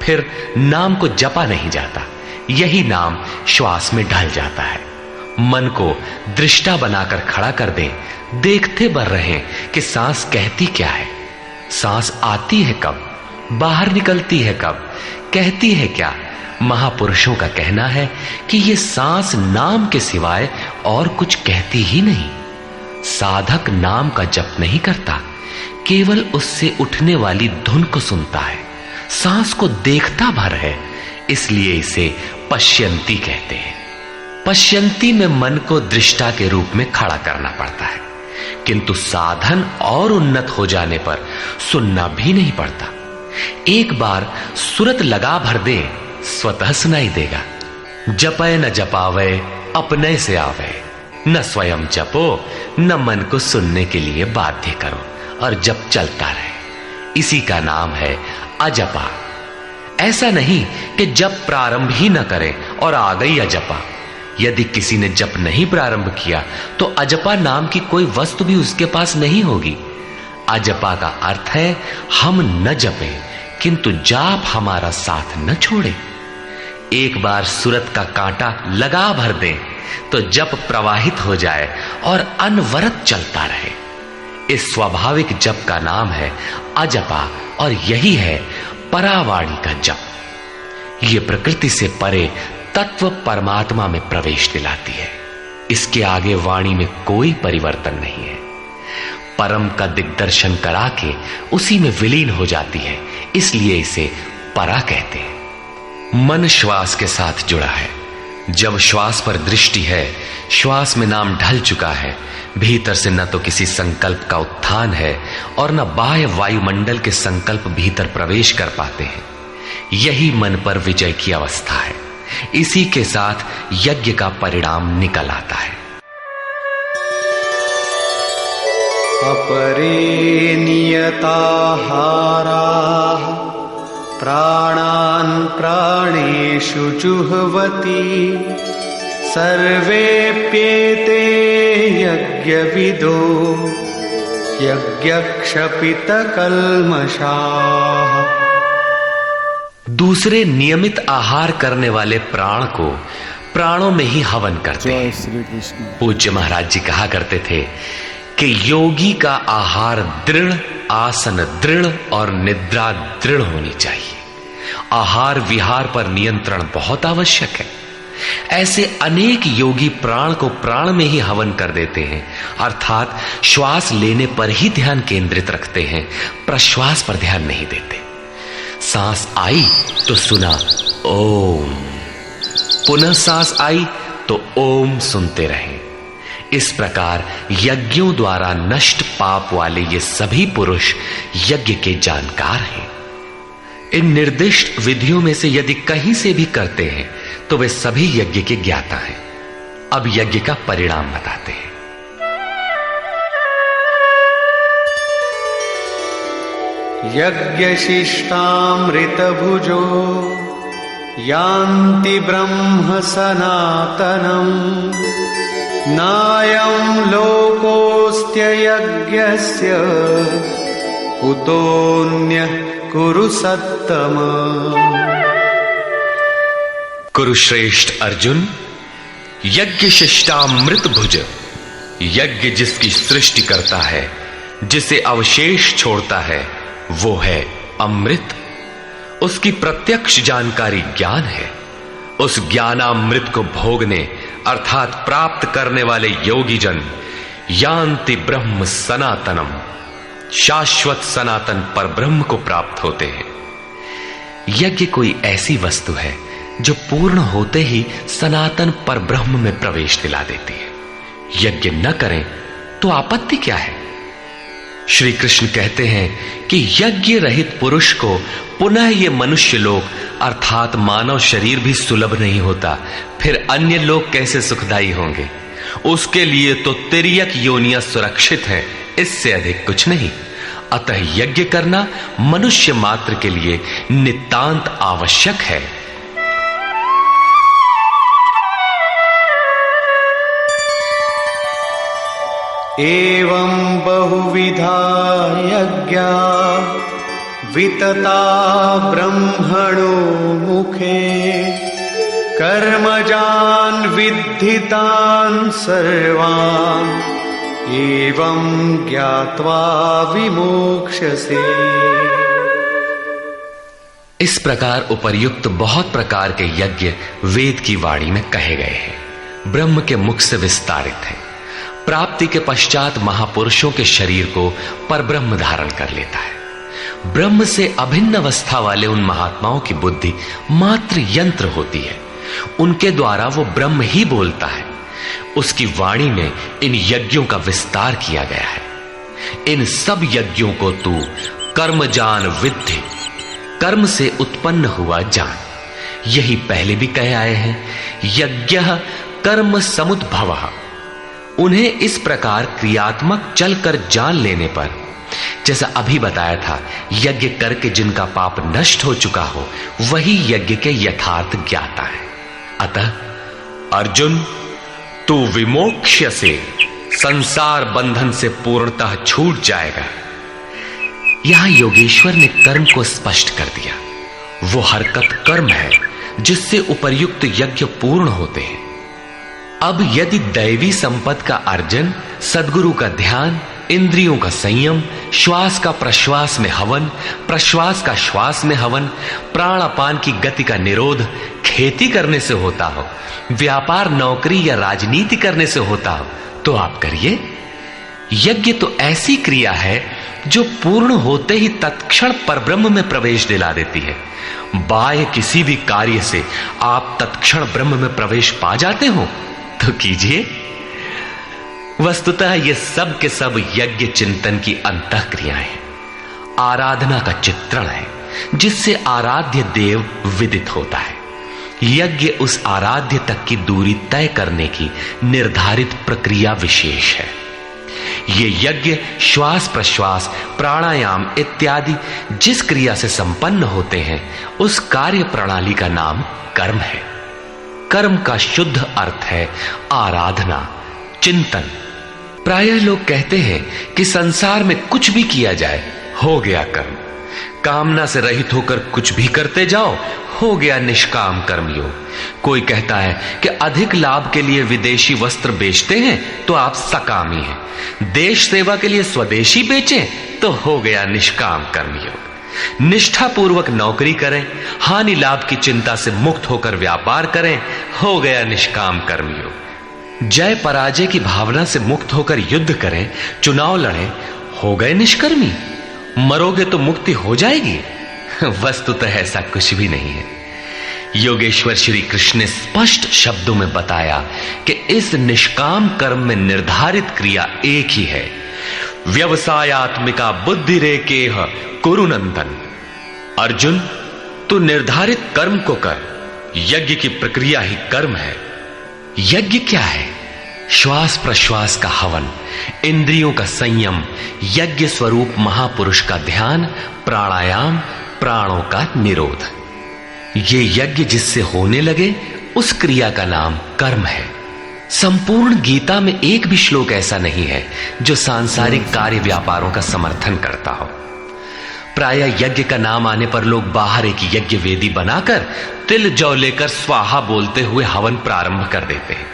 फिर नाम को जपा नहीं जाता, यही नाम श्वास में ढल जाता है। मन को दृष्टा बनाकर खड़ा कर दें, देखते बर रहें कि सांस कहती क्या है, सांस आती है कब, बाहर निकलती है कब, कहती है क्या। महापुरुषों का कहना है कि यह सांस नाम के सिवाय और कुछ कहती ही नहीं। साधक नाम का जप नहीं करता, केवल उससे उठने वाली धुन को सुनता है, सांस को देखता भर है, इसलिए इसे पश्यंती कहते हैं। पश्यंती में मन को दृष्टा के रूप में खड़ा करना पड़ता है, किंतु साधन और उन्नत हो जाने पर सुनना भी नहीं पड़ता। एक बार सुरत लगा भर दे, स्वतः सुनाई देगा। जपय न जपावे अपने से आवे, न स्वयं जपो न मन को सुनने के लिए बाध्य करो, और जप चलता रहे। इसी का नाम है अजपा। ऐसा नहीं कि जप प्रारंभ ही न करें और आ गई अजपा। यदि किसी ने जप नहीं प्रारंभ किया तो अजपा नाम की कोई वस्तु भी उसके पास नहीं होगी। अजपा का अर्थ है हम न जपें किंतु जाप हमारा साथ न छोड़े। एक बार सुरत का कांटा लगा भर दें तो जप प्रवाहित हो जाए और अनवरत चलता रहे। इस स्वाभाविक जप का नाम है अजपा, और यही है परावाणी का जप। यह प्रकृति से परे तत्व परमात्मा में प्रवेश दिलाती है। इसके आगे वाणी में कोई परिवर्तन नहीं है। परम का दिग्दर्शन करा के उसी में विलीन हो जाती है, इसलिए इसे परा कहते हैं। मन श्वास के साथ जुड़ा है। जब श्वास पर दृष्टि है, श्वास में नाम ढल चुका है, भीतर से न तो किसी संकल्प का उत्थान है और न बाह्य वायुमंडल के संकल्प भीतर प्रवेश कर पाते हैं। यही मन पर विजय की अवस्था है। इसी के साथ यज्ञ का परिणाम निकल आता है। अपरे नियताहाराः प्राणान् प्राणेषु जुह्वति सर्वेप्येते यज्ञविदो यज्ञक्षपितकल्मषाः। दूसरे नियमित आहार करने वाले प्राण को प्राणों में ही हवन करते हैं। पूज्य महाराज जी कहा करते थे कि योगी का आहार दृढ़, आसन दृढ़ और निद्रा दृढ़ होनी चाहिए। आहार विहार पर नियंत्रण बहुत आवश्यक है। ऐसे अनेक योगी प्राण को प्राण में ही हवन कर देते हैं, अर्थात श्वास लेने पर ही ध्यान केंद्रित रखते हैं, प्रश्वास पर ध्यान नहीं देते। सांस आई तो सुना ओम, पुनः सांस आई तो ओम सुनते रहें। इस प्रकार यज्ञों द्वारा नष्ट पाप वाले ये सभी पुरुष यज्ञ के जानकार हैं। इन निर्दिष्ट विधियों में से यदि कहीं से भी करते हैं तो वे सभी यज्ञ के ज्ञाता हैं। अब यज्ञ का परिणाम बताते हैं। यज्ञशिष्टामृतभुजो यान्ति ब्रह्म सनातनम् नायं लोकोऽस्त्ययज्ञस्य कुतोऽन्यः कुरु सत्तम। कुरुश्रेष्ठ अर्जुन, यज्ञ शिष्टामृत भुज, यज्ञ जिसकी सृष्टि करता है, जिसे अवशेष छोड़ता है, वो है अमृत। उसकी प्रत्यक्ष जानकारी ज्ञान है। उस ज्ञानामृत को भोगने अर्थात प्राप्त करने वाले योगी जन यान्ति ब्रह्म सनातनम, शाश्वत सनातन पर ब्रह्म को प्राप्त होते हैं। यज्ञ कोई ऐसी वस्तु है जो पूर्ण होते ही सनातन पर ब्रह्म में प्रवेश दिला देती है। यज्ञ न करें तो आपत्ति क्या है? श्री कृष्ण कहते हैं कि यज्ञ रहित पुरुष को पुनः ये मनुष्य लोक अर्थात मानव शरीर भी सुलभ नहीं होता, फिर अन्य लोग कैसे सुखदायी होंगे? उसके लिए तो तिर्यक योनियां सुरक्षित हैं, इससे अधिक कुछ नहीं। अतः यज्ञ करना मनुष्य मात्र के लिए नितांत आवश्यक है। एवं बहुविधा यज्ञा वितता ब्रह्मणो मुखे कर्मजान् विद्धितान् सर्वान् एवं ज्ञात्वा विमोक्ष्यसे। इस प्रकार उपर्युक्त बहुत प्रकार के यज्ञ वेद की वाणी में कहे गए हैं, ब्रह्म के मुख से विस्तारित है। प्राप्ति के पश्चात महापुरुषों के शरीर को परब्रह्म धारण कर लेता है। ब्रह्म से अभिन्न अवस्था वाले उन महात्माओं की बुद्धि मात्र यंत्र होती है, उनके द्वारा वो ब्रह्म ही बोलता है। उसकी वाणी में इन यज्ञों का विस्तार किया गया है। इन सब यज्ञों को तू कर्म जान विद्धि, कर्म से उत्पन्न हुआ जान। यही पहले भी कहे आए हैं, यज्ञः कर्म समुद्भवः। उन्हें इस प्रकार क्रियात्मक चलकर जान लेने पर, जैसा अभी बताया था, यज्ञ करके जिनका पाप नष्ट हो चुका हो वही यज्ञ के यथार्थ ज्ञाता है। अतः अर्जुन, तू विमोक्ष्य से संसार बंधन से पूर्णतः छूट जाएगा। यहां योगेश्वर ने कर्म को स्पष्ट कर दिया। वो हरकत कर्म है जिससे उपर्युक्त यज्ञ पूर्ण होते हैं। अब यदि दैवी संपत्ति का अर्जन, सद्गुरु का ध्यान, इंद्रियों का संयम, श्वास का प्रश्वास में हवन, प्रश्वास का श्वास में हवन, प्राण अपान की गति का निरोध खेती करने से होता हो, व्यापार नौकरी या राजनीति करने से होता हो, तो आप करिए। यज्ञ तो ऐसी क्रिया है जो पूर्ण होते ही तत्क्षण परब्रह्म में प्रवेश दिला देती है। बाह्य किसी भी कार्य से आप तत्क्षण ब्रह्म में प्रवेश पा जाते हो तो कीजिए। वस्तुतः ये सब के सब यज्ञ चिंतन की अंतः क्रियाएं हैं, आराधना का चित्रण है जिससे आराध्य देव विदित होता है। यज्ञ उस आराध्य तक की दूरी तय करने की निर्धारित प्रक्रिया विशेष है। ये यज्ञ श्वास प्रश्वास, प्राणायाम इत्यादि जिस क्रिया से संपन्न होते हैं उस कार्य प्रणाली का नाम कर्म है। कर्म का शुद्ध अर्थ है आराधना, चिंतन। प्रायः लोग कहते हैं कि संसार में कुछ भी किया जाए हो गया कर्म, कामना से रहित होकर कुछ भी करते जाओ हो गया निष्काम कर्मयोग। कोई कहता है कि अधिक लाभ के लिए विदेशी वस्त्र बेचते हैं तो आप सकामी हैं, देश सेवा के लिए स्वदेशी बेचें तो हो गया निष्काम कर्मयोग। निष्ठा पूर्वक नौकरी करें, हानि लाभ की चिंता से मुक्त होकर व्यापार करें, हो गया निष्काम कर्मयोग। जय पराजय की भावना से मुक्त होकर युद्ध करें, चुनाव लड़ें, हो गए निष्कर्मी। मरोगे तो मुक्ति हो जाएगी। वस्तुतः ऐसा कुछ भी नहीं है। योगेश्वर श्री कृष्ण ने स्पष्ट शब्दों में बताया कि इस निष्काम कर्म में निर्धारित क्रिया एक ही है, व्यवसायात्मिका बुद्धि रेकेह कुरु नंदन। अर्जुन, तू निर्धारित कर्म को कर, यज्ञ की प्रक्रिया ही कर्म है। यज्ञ क्या है? श्वास प्रश्वास का हवन, इंद्रियों का संयम, यज्ञ स्वरूप महापुरुष का ध्यान, प्राणायाम, प्राणों का निरोध। ये यज्ञ जिससे होने लगे उस क्रिया का नाम कर्म है। संपूर्ण गीता में एक भी श्लोक ऐसा नहीं है जो सांसारिक कार्य व्यापारों का समर्थन करता हो। प्रायः यज्ञ का नाम आने पर लोग बाहर एक यज्ञ वेदी बनाकर तिल जौ लेकर स्वाहा बोलते हुए हवन प्रारंभ कर देते हैं।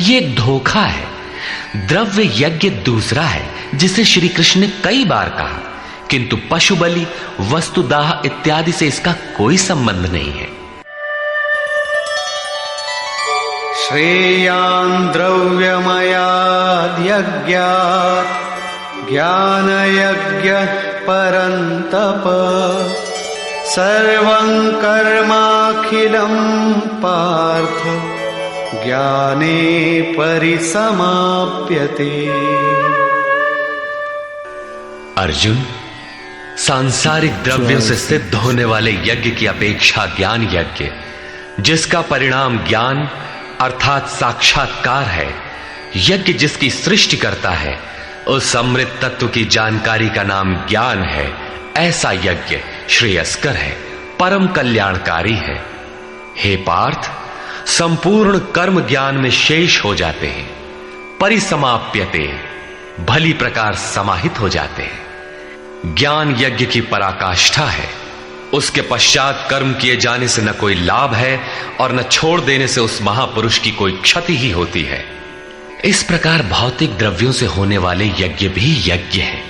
ये एक धोखा है। द्रव्य यज्ञ दूसरा है जिसे श्री कृष्ण ने कई बार कहा, किंतु पशु बलि, वस्तुदाह इत्यादि से इसका कोई संबंध नहीं है। श्रेयान् द्रव्यमयाद् यज्ञात् ज्ञानयज्ञः परन्तप सर्वं कर्माखिलं पार्थ ज्ञाने परिसमाप्यते। अर्जुन, सांसारिक द्रव्यों से सिद्ध होने वाले यज्ञ की अपेक्षा ज्ञान यज्ञ, जिसका परिणाम ज्ञान अर्थात साक्षात्कार है, यज्ञ जिसकी सृष्टि करता है, उस अमृत तत्व की जानकारी का नाम ज्ञान है। ऐसा यज्ञ श्रेयस्कर है, परम कल्याणकारी है। हे पार्थ, संपूर्ण कर्म ज्ञान में शेष हो जाते हैं, परिसमाप्यते, भली प्रकार समाहित हो जाते हैं। ज्ञान यज्ञ की पराकाष्ठा है। उसके पश्चात कर्म किए जाने से न कोई लाभ है और न छोड़ देने से उस महापुरुष की कोई क्षति ही होती है। इस प्रकार भौतिक द्रव्यों से होने वाले यज्ञ भी यज्ञ है,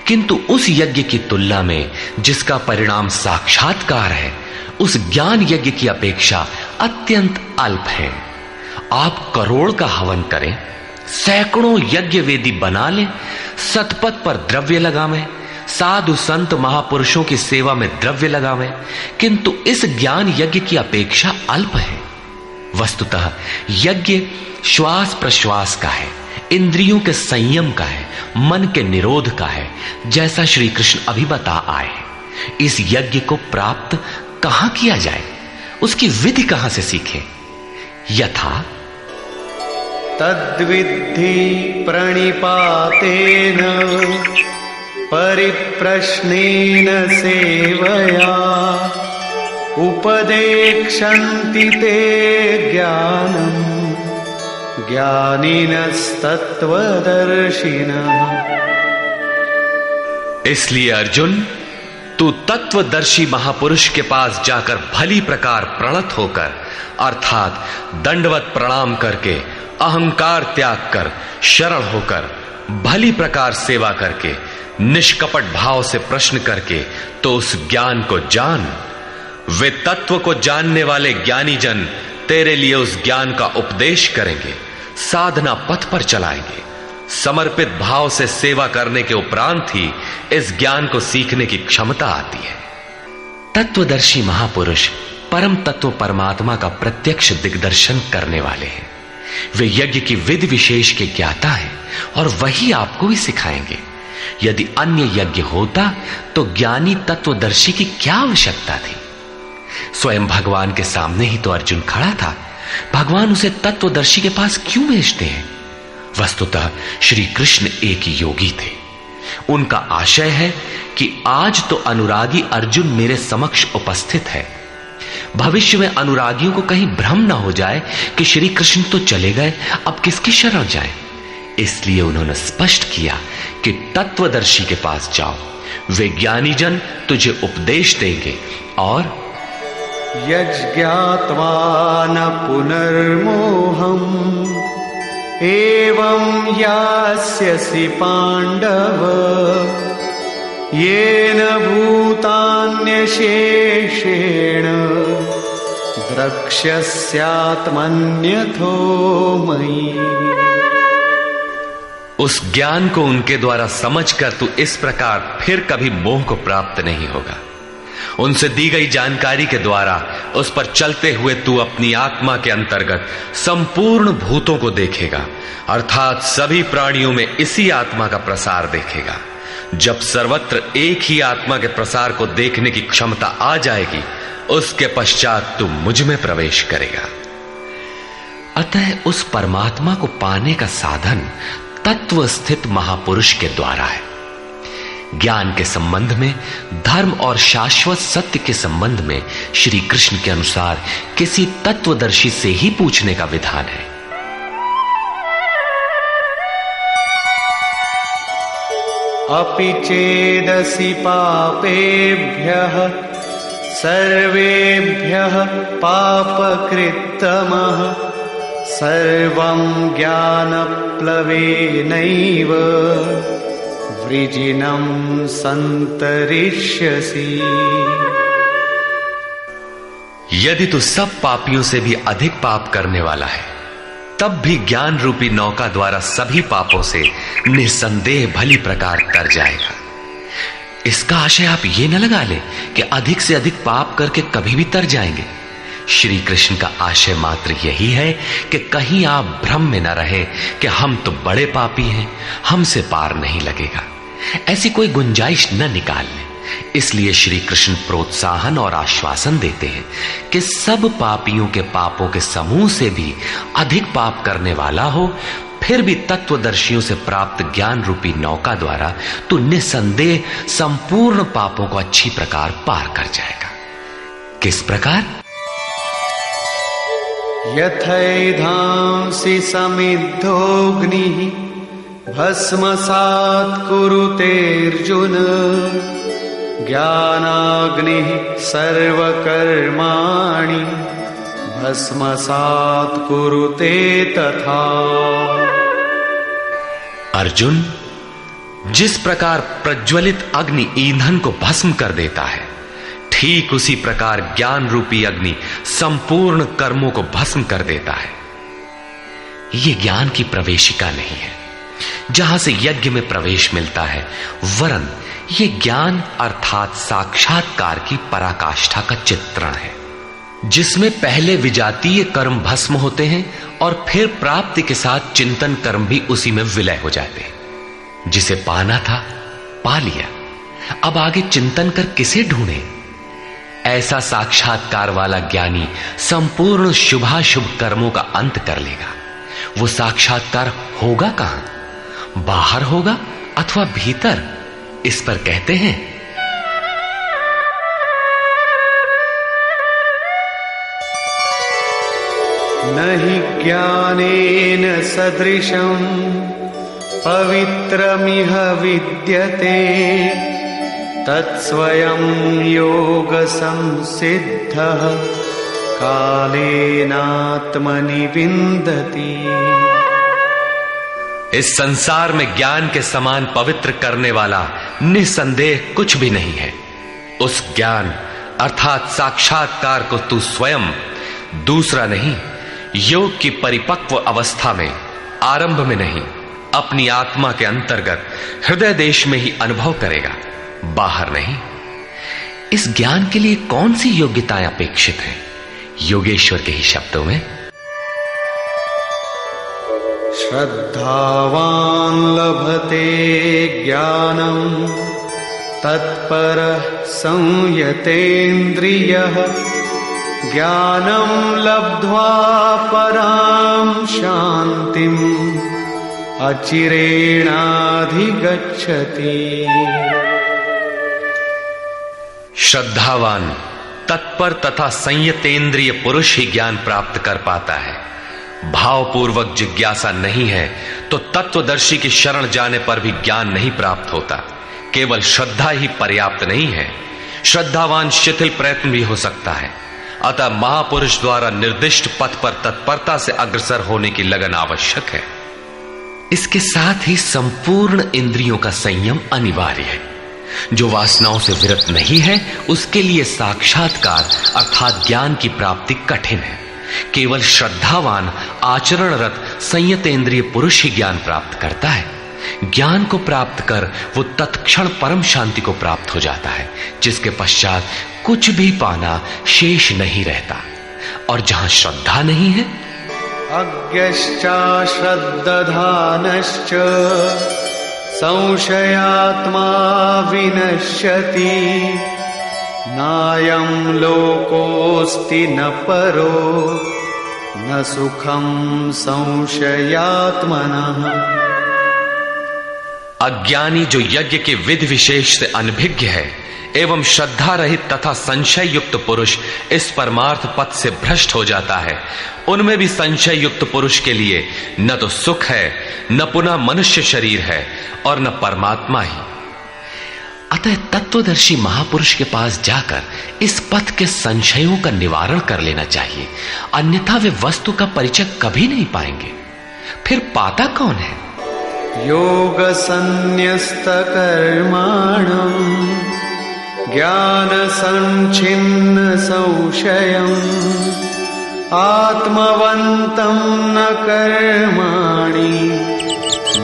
किंतु उस यज्ञ की तुलना में जिसका परिणाम साक्षात्कार है, उस ज्ञान यज्ञ की अपेक्षा अत्यंत अल्प है। आप करोड़ का हवन करें, सैकड़ों यज्ञ वेदी बना लें, सतपथ पर द्रव्य लगावें, साधु संत महापुरुषों की सेवा में द्रव्य लगावें, किंतु इस ज्ञान यज्ञ की अपेक्षा अल्प है। वस्तुतः यज्ञ श्वास प्रश्वास का है, इंद्रियों के संयम का है, मन के निरोध का है, जैसा श्री कृष्ण अभी बता आए। इस यज्ञ को प्राप्त कहां किया जाए, उसकी विधि कहां से सीखें? यथा तद्विद्धि प्रणिपातेन परिप्रश्नेन सेवया उपदेक्षन्ति ते ज्ञानम् ज्ञानिनस्तत्त्वदर्शिनः। इसलिए अर्जुन, तू तत्वदर्शी महापुरुष के पास जाकर भली प्रकार प्रणत होकर, अर्थात दंडवत प्रणाम करके, अहंकार त्याग कर, शरण होकर, भली प्रकार सेवा करके, निष्कपट भाव से प्रश्न करके तो उस ज्ञान को जान। वे तत्व को जानने वाले ज्ञानी जन तेरे लिए उस ज्ञान का उपदेश करेंगे, साधना पथ पर चलाएंगे। समर्पित भाव से सेवा करने के उपरांत ही इस ज्ञान को सीखने की क्षमता आती है। तत्वदर्शी महापुरुष परम तत्व परमात्मा का प्रत्यक्ष दिग्दर्शन करने वाले हैं। वे यज्ञ की विधि विशेष के ज्ञाता हैं और वही आपको भी सिखाएंगे। यदि अन्य यज्ञ होता तो ज्ञानी तत्वदर्शी की क्या आवश्यकता थी? स्वयं भगवान के सामने ही तो अर्जुन खड़ा था। भगवान उसे तत्वदर्शी के पास क्यों भेजते हैं? वस्तुतः श्री कृष्ण एक योगी थे। उनका आशय है कि आज तो अनुरागी अर्जुन मेरे समक्ष उपस्थित है, भविष्य में अनुरागियों को कहीं भ्रम न हो जाए कि श्री कृष्ण तो चले गए, अब किसकी शरण जाए। इसलिए उन्होंने स्पष्ट किया कि तत्वदर्शी के पास जाओ, वे ज्ञानी जन तुझे उपदेश देंगे और यज्ञात्वा न पुनर्मोहम् एवं यास्यसि पांडव येन भूतान्यशेषेण द्रक्ष्यस्यात्मन्यथो मयि। उस ज्ञान को उनके द्वारा समझकर तू इस प्रकार फिर कभी मोह को प्राप्त नहीं होगा। उनसे दी गई जानकारी के द्वारा उस पर चलते हुए तू अपनी आत्मा के अंतर्गत संपूर्ण भूतों को देखेगा, अर्थात सभी प्राणियों में इसी आत्मा का प्रसार देखेगा। जब सर्वत्र एक ही आत्मा के प्रसार को देखने की क्षमता आ जाएगी, उसके पश्चात तू मुझ में प्रवेश करेगा। अतः उस परमात्मा को पाने का साधन तत्व स्थित महापुरुष के द्वारा है। ज्ञान के संबंध में, धर्म और शाश्वत सत्य के संबंध में श्री कृष्ण के अनुसार किसी तत्वदर्शी से ही पूछने का विधान है। अपि चेदसि पापेभ्यः सर्वेभ्यः पापकृत्तमः सर्वं ज्ञानप्लवेनैव वृजिनं संतरिष्यसि। यदि तू सब पापियों से भी अधिक पाप करने वाला है, तब भी ज्ञान रूपी नौका द्वारा सभी पापों से निसंदेह भली प्रकार तर जाएगा। इसका आशय आप ये न लगा ले कि अधिक से अधिक पाप करके कभी भी तर जाएंगे। श्री कृष्ण का आशय मात्र यही है कि कहीं आप भ्रम में न रहे कि हम तो बड़े पापी हैं, हमसे पार नहीं लगेगा। ऐसी कोई गुंजाइश न निकाल लें। इसलिए श्री कृष्ण प्रोत्साहन और आश्वासन देते हैं कि सब पापियों के पापों के समूह से भी अधिक पाप करने वाला हो, फिर भी तत्वदर्शियों से प्राप्त ज्ञान रूपी नौका द्वारा तू निसंदेह संपूर्ण पापों को अच्छी प्रकार पार कर जाएगा। किस प्रकार? यथैधांसि समिद्धोऽग्निः भस्मसात् कुरुतेऽर्जुन ज्ञानाग्निः सर्वकर्माणि भस्मसात् कुरुते तथा। अर्जुन, जिस प्रकार प्रज्वलित अग्नि ईंधन को भस्म कर देता है, ठीक उसी प्रकार ज्ञान रूपी अग्नि संपूर्ण कर्मों को भस्म कर देता है। यह ज्ञान की प्रवेशिका नहीं है जहां से यज्ञ में प्रवेश मिलता है, वरन यह ज्ञान अर्थात साक्षात्कार की पराकाष्ठा का चित्रण है, जिसमें पहले विजातीय कर्म भस्म होते हैं और फिर प्राप्ति के साथ चिंतन कर्म भी उसी में विलय हो जाते हैं। जिसे पाना था पा लिया, अब आगे चिंतन कर किसे ढूंढे? ऐसा साक्षात्कार वाला ज्ञानी संपूर्ण शुभाशुभ कर्मों का अंत कर लेगा। वो साक्षात्कार होगा कहां? बाहर होगा अथवा भीतर? इस पर कहते हैं, नहि ज्ञानेन सदृशं पवित्रमिह विद्यते तत्स्वयं योग संसिद्धः कालेनात्मनि विन्दति। इस संसार में ज्ञान के समान पवित्र करने वाला निसंदेह कुछ भी नहीं है। उस ज्ञान अर्थात साक्षात्कार को तू स्वयं, दूसरा नहीं, योग की परिपक्व अवस्था में, आरंभ में नहीं, अपनी आत्मा के अंतर्गत हृदय देश में ही अनुभव करेगा, बाहर नहीं। इस ज्ञान के लिए कौन सी योग्यताएं अपेक्षित हैं? योगेश्वर के ही शब्दों में, श्रद्धावान् लभते ज्ञानम् तत्परः संयतेन्द्रियः ज्ञानं लब्ध्वा परां शान्तिम् अचिरेणाधिगच्छति। श्रद्धावान, तत्पर तथा संयतेंद्रिय पुरुष ही ज्ञान प्राप्त कर पाता है। भावपूर्वक जिज्ञासा नहीं है तो तत्वदर्शी की शरण जाने पर भी ज्ञान नहीं प्राप्त होता। केवल श्रद्धा ही पर्याप्त नहीं है, श्रद्धावान शिथिल प्रयत्न भी हो सकता है। अतः महापुरुष द्वारा निर्दिष्ट पथ पर तत्परता से अग्रसर होने की लगन आवश्यक है। इसके साथ ही संपूर्ण इंद्रियों का संयम अनिवार्य है। जो वासनाओं से विरत नहीं है उसके लिए साक्षात्कार अर्थात ज्ञान की प्राप्ति कठिन है। केवल श्रद्धावान आचरणरत संयतेंद्रिय पुरुष ही ज्ञान प्राप्त करता है। ज्ञान को प्राप्त कर वो तत्क्षण परम शांति को प्राप्त हो जाता है, जिसके पश्चात कुछ भी पाना शेष नहीं रहता। और जहां श्रद्धा नहीं है, अज्ञश्चाश्रद्दधानश्च संशयात्मा विनश्यति नायं लोकोऽस्ति न परो न सुखं संशयात्मनः। अज्ञानी जो यज्ञ के विधि विशेष से अनभिज्ञ है एवं श्रद्धा रहित तथा संशय युक्त पुरुष इस परमार्थ पथ से भ्रष्ट हो जाता है। उनमें भी संशय युक्त पुरुष के लिए न तो सुख है, न पुनः मनुष्य शरीर है और न परमात्मा ही। अतः तत्वदर्शी महापुरुष के पास जाकर इस पथ के संशयों का निवारण कर लेना चाहिए, अन्यथा वे वस्तु का परिचय कभी नहीं पाएंगे। फिर पाता कौन है? योग संन्यस्त कर्माणम् ज्ञान संच्छिन्न संशयम् आत्मवन्तं न कर्माणि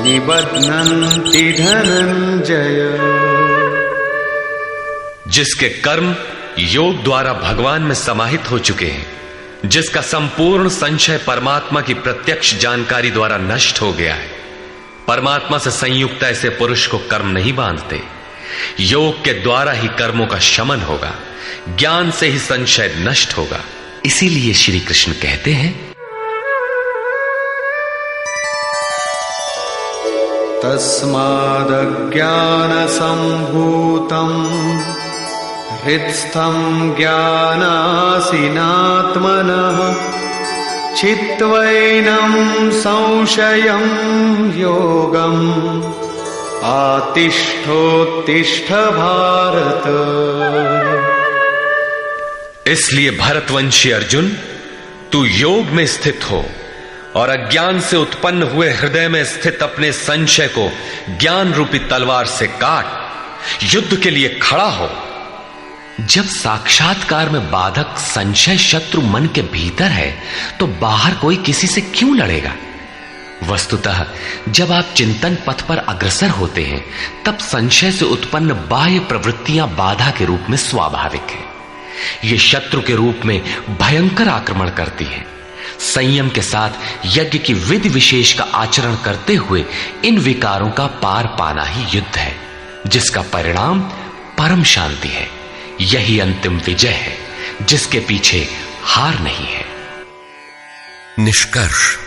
निबध्नन्ति धनंजय। जिसके कर्म योग द्वारा भगवान में समाहित हो चुके हैं, जिसका संपूर्ण संशय परमात्मा की प्रत्यक्ष जानकारी द्वारा नष्ट हो गया है, परमात्मा से संयुक्त ऐसे पुरुष को कर्म नहीं बांधते। योग के द्वारा ही कर्मों का शमन होगा, ज्ञान से ही संशय नष्ट होगा। इसीलिए श्री कृष्ण कहते हैं, तस्मादज्ञानसम्भूतम् हृत्स्थं ज्ञानासीनात्मनः चित्वैनं संशयं योगम् आतिष्ठोत्तिष्ठ भारत। इसलिए भरतवंशी अर्जुन, तू योग में स्थित हो और अज्ञान से उत्पन्न हुए हृदय में स्थित अपने संशय को ज्ञान रूपी तलवार से काट युद्ध के लिए खड़ा हो। जब साक्षात्कार में बाधक संशय शत्रु मन के भीतर है तो बाहर कोई किसी से क्यों लड़ेगा? वस्तुतः जब आप चिंतन पथ पर अग्रसर होते हैं तब संशय से उत्पन्न बाह्य प्रवृत्तियां बाधा के रूप में स्वाभाविक है। ये शत्रु के रूप में भयंकर आक्रमण करती है। संयम के साथ यज्ञ की विधि विशेष का आचरण करते हुए इन विकारों का पार पाना ही युद्ध है, जिसका परिणाम परम शांति है। यही अंतिम विजय है, जिसके पीछे हार नहीं है। निष्कर्ष,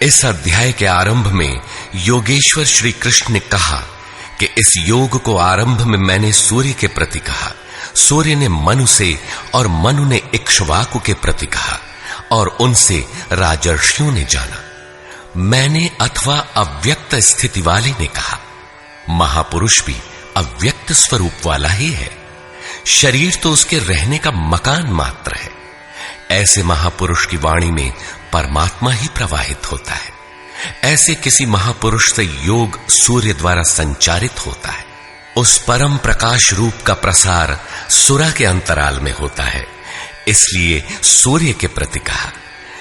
इस अध्याय के आरंभ में योगेश्वर श्री कृष्ण ने कहा कि इस योग को आरंभ में मैंने सूर्य के प्रति कहा, सूर्य ने मनु से और मनु ने इक्ष्वाकु के प्रति कहा और उनसे राजर्षियों ने जाना। मैंने अथवा अव्यक्त स्थिति वाले ने कहा। महापुरुष भी अव्यक्त स्वरूप वाला ही है, शरीर तो उसके रहने का मकान मात्र है। ऐसे महापुरुष की वाणी में परमात्मा ही प्रवाहित होता है। ऐसे किसी महापुरुष से योग सूर्य द्वारा संचारित होता है। उस परम प्रकाश रूप का प्रसार सुरा के अंतराल में होता है, इसलिए सूर्य के प्रति कहा।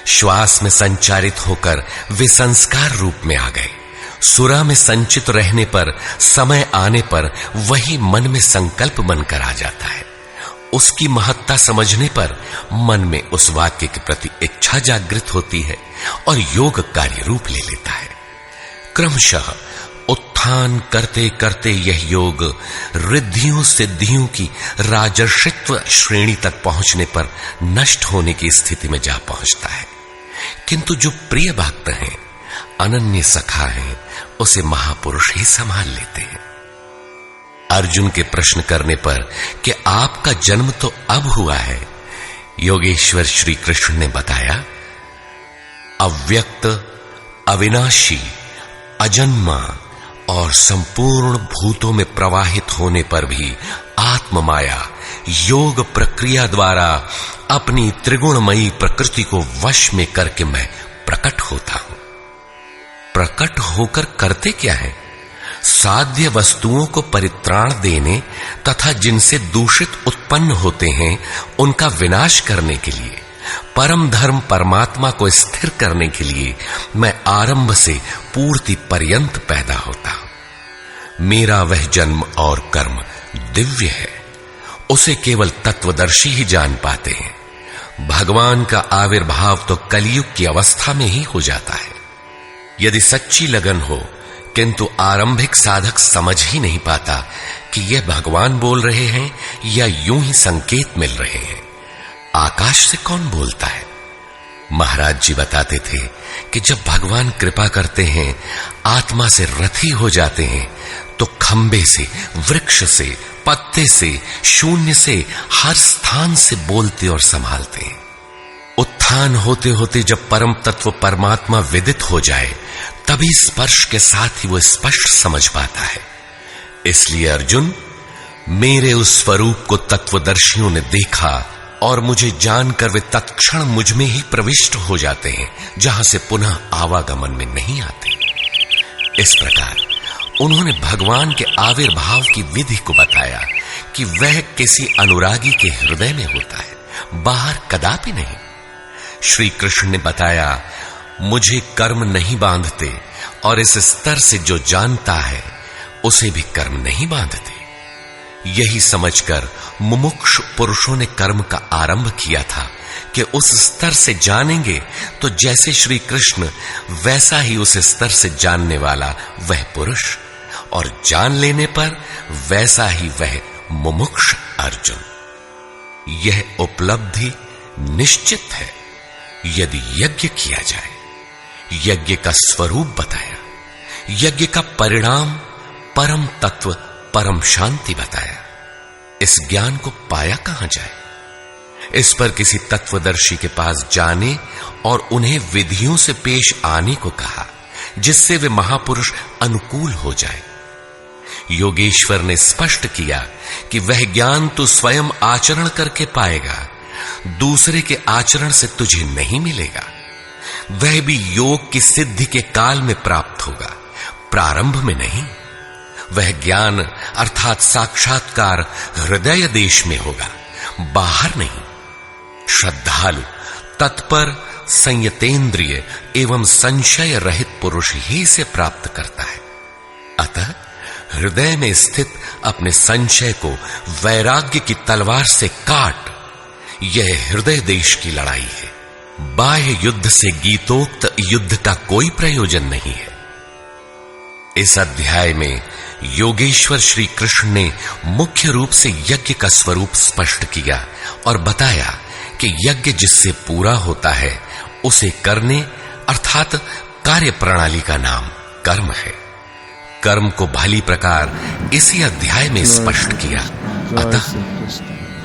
श्वास में संचारित होकर वे संस्कार रूप में आ गए। सुरा में संचित रहने पर, समय आने पर वही मन में संकल्प बनकर आ जाता है। उसकी महत्ता समझने पर मन में उस वाक्य के प्रति इच्छा जागृत होती है और योग कार्य रूप ले लेता है। क्रमशः उत्थान करते करते यह योग रिद्धियों सिद्धियों की राजर्षित्व श्रेणी तक पहुंचने पर नष्ट होने की स्थिति में जा पहुंचता है। किंतु जो प्रिय भक्त हैं, अनन्य सखा हैं, उसे महापुरुष ही संभाल लेते हैं। अर्जुन के प्रश्न करने पर कि आपका जन्म तो अब हुआ है, योगेश्वर श्री कृष्ण ने बताया, अव्यक्त, अविनाशी, अजन्मा और संपूर्ण भूतों में प्रवाहित होने पर भी आत्म माया योग प्रक्रिया द्वारा अपनी त्रिगुणमयी प्रकृति को वश में करके मैं प्रकट होता हूं। प्रकट होकर करते क्या है? साध्य वस्तुओं को परित्राण देने तथा जिनसे दूषित उत्पन्न होते हैं उनका विनाश करने के लिए, परम धर्म परमात्मा को स्थिर करने के लिए मैं आरंभ से पूर्ति पर्यंत पैदा होता हूं। मेरा वह जन्म और कर्म दिव्य है, उसे केवल तत्वदर्शी ही जान पाते हैं। भगवान का आविर्भाव तो कलयुग की अवस्था में ही हो जाता है। यदि सच्ची लगन हो किंतु आरंभिक साधक समझ ही नहीं पाता कि यह भगवान बोल रहे हैं या यूं ही संकेत मिल रहे हैं। आकाश से कौन बोलता है? महाराज जी बताते थे कि जब भगवान कृपा करते हैं, आत्मा से रथी हो जाते हैं, तो खंबे से, वृक्ष से, पत्ते से, शून्य से, हर स्थान से बोलते और संभालते हैं। उत्थान होते होते जब परम तत्व परमात्मा विदित हो जाए, तभी स्पर्श के साथ ही वो स्पष्ट समझ पाता है। इसलिए अर्जुन, मेरे उस स्वरूप को तत्वदर्शियों ने देखा और मुझे जानकर वे तत्क्षण मुझ में ही प्रविष्ट हो जाते हैं, जहां से पुनः आवागमन में नहीं आते। इस प्रकार उन्होंने भगवान के आविर्भाव की विधि को बताया कि वह किसी अनुरागी के हृदय में होता है, बाहर कदापि नहीं। श्री कृष्ण ने बताया, मुझे कर्म नहीं बांधते और इस स्तर से जो जानता है उसे भी कर्म नहीं बांधते। यही समझकर मुमुक्षु पुरुषों ने कर्म का आरंभ किया था कि उस स्तर से जानेंगे तो जैसे श्री कृष्ण, वैसा ही उस स्तर से जानने वाला वह पुरुष, और जान लेने पर वैसा ही वह मुमुक्ष अर्जुन। यह उपलब्धि निश्चित है यदि यज्ञ किया जाए। यज्ञ का स्वरूप बताया। यज्ञ का परिणाम परम तत्व परम शांति बताया। इस ज्ञान को पाया कहां जाए? इस पर किसी तत्वदर्शी के पास जाने और उन्हें विधियों से पेश आने को कहा, जिससे वे महापुरुष अनुकूल हो जाए। योगेश्वर ने स्पष्ट किया कि वह ज्ञान तू स्वयं आचरण करके पाएगा, दूसरे के आचरण से तुझे नहीं मिलेगा। वह भी योग की सिद्धि के काल में प्राप्त होगा, प्रारंभ में नहीं। वह ज्ञान अर्थात साक्षात्कार हृदय देश में होगा, बाहर नहीं। श्रद्धालु, तत्पर, संयतेंद्रिय एवं संशय रहित पुरुष ही इसे प्राप्त करता है। अतः हृदय में स्थित अपने संशय को वैराग्य की तलवार से काट। यह हृदय देश की लड़ाई है। बाह्य युद्ध से गीतोक्त युद्ध का कोई प्रयोजन नहीं है। इस अध्याय में योगेश्वर श्री कृष्ण ने मुख्य रूप से यज्ञ का स्वरूप स्पष्ट किया और बताया कि यज्ञ जिससे पूरा होता है उसे करने अर्थात कार्य प्रणाली का नाम कर्म है। कर्म को भली प्रकार इसी अध्याय में स्पष्ट किया। अतः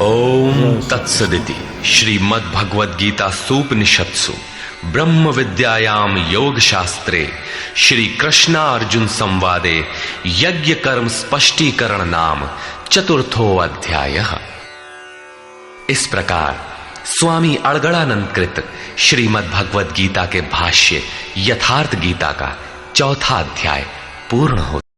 ओम तत्सदिति श्रीमद् भगवद गीता सूपनिषत्सु ब्रह्म विद्यायाम योग शास्त्रे श्री कृष्ण अर्जुन संवादे यज्ञ कर्म स्पष्टीकरण नाम चतुर्थो अध्याय। इस प्रकार स्वामी अड़गड़ानंद कृत श्रीमद् भगवद गीता के भाष्य यथार्थ गीता का चौथा अध्याय पूर्ण होता है।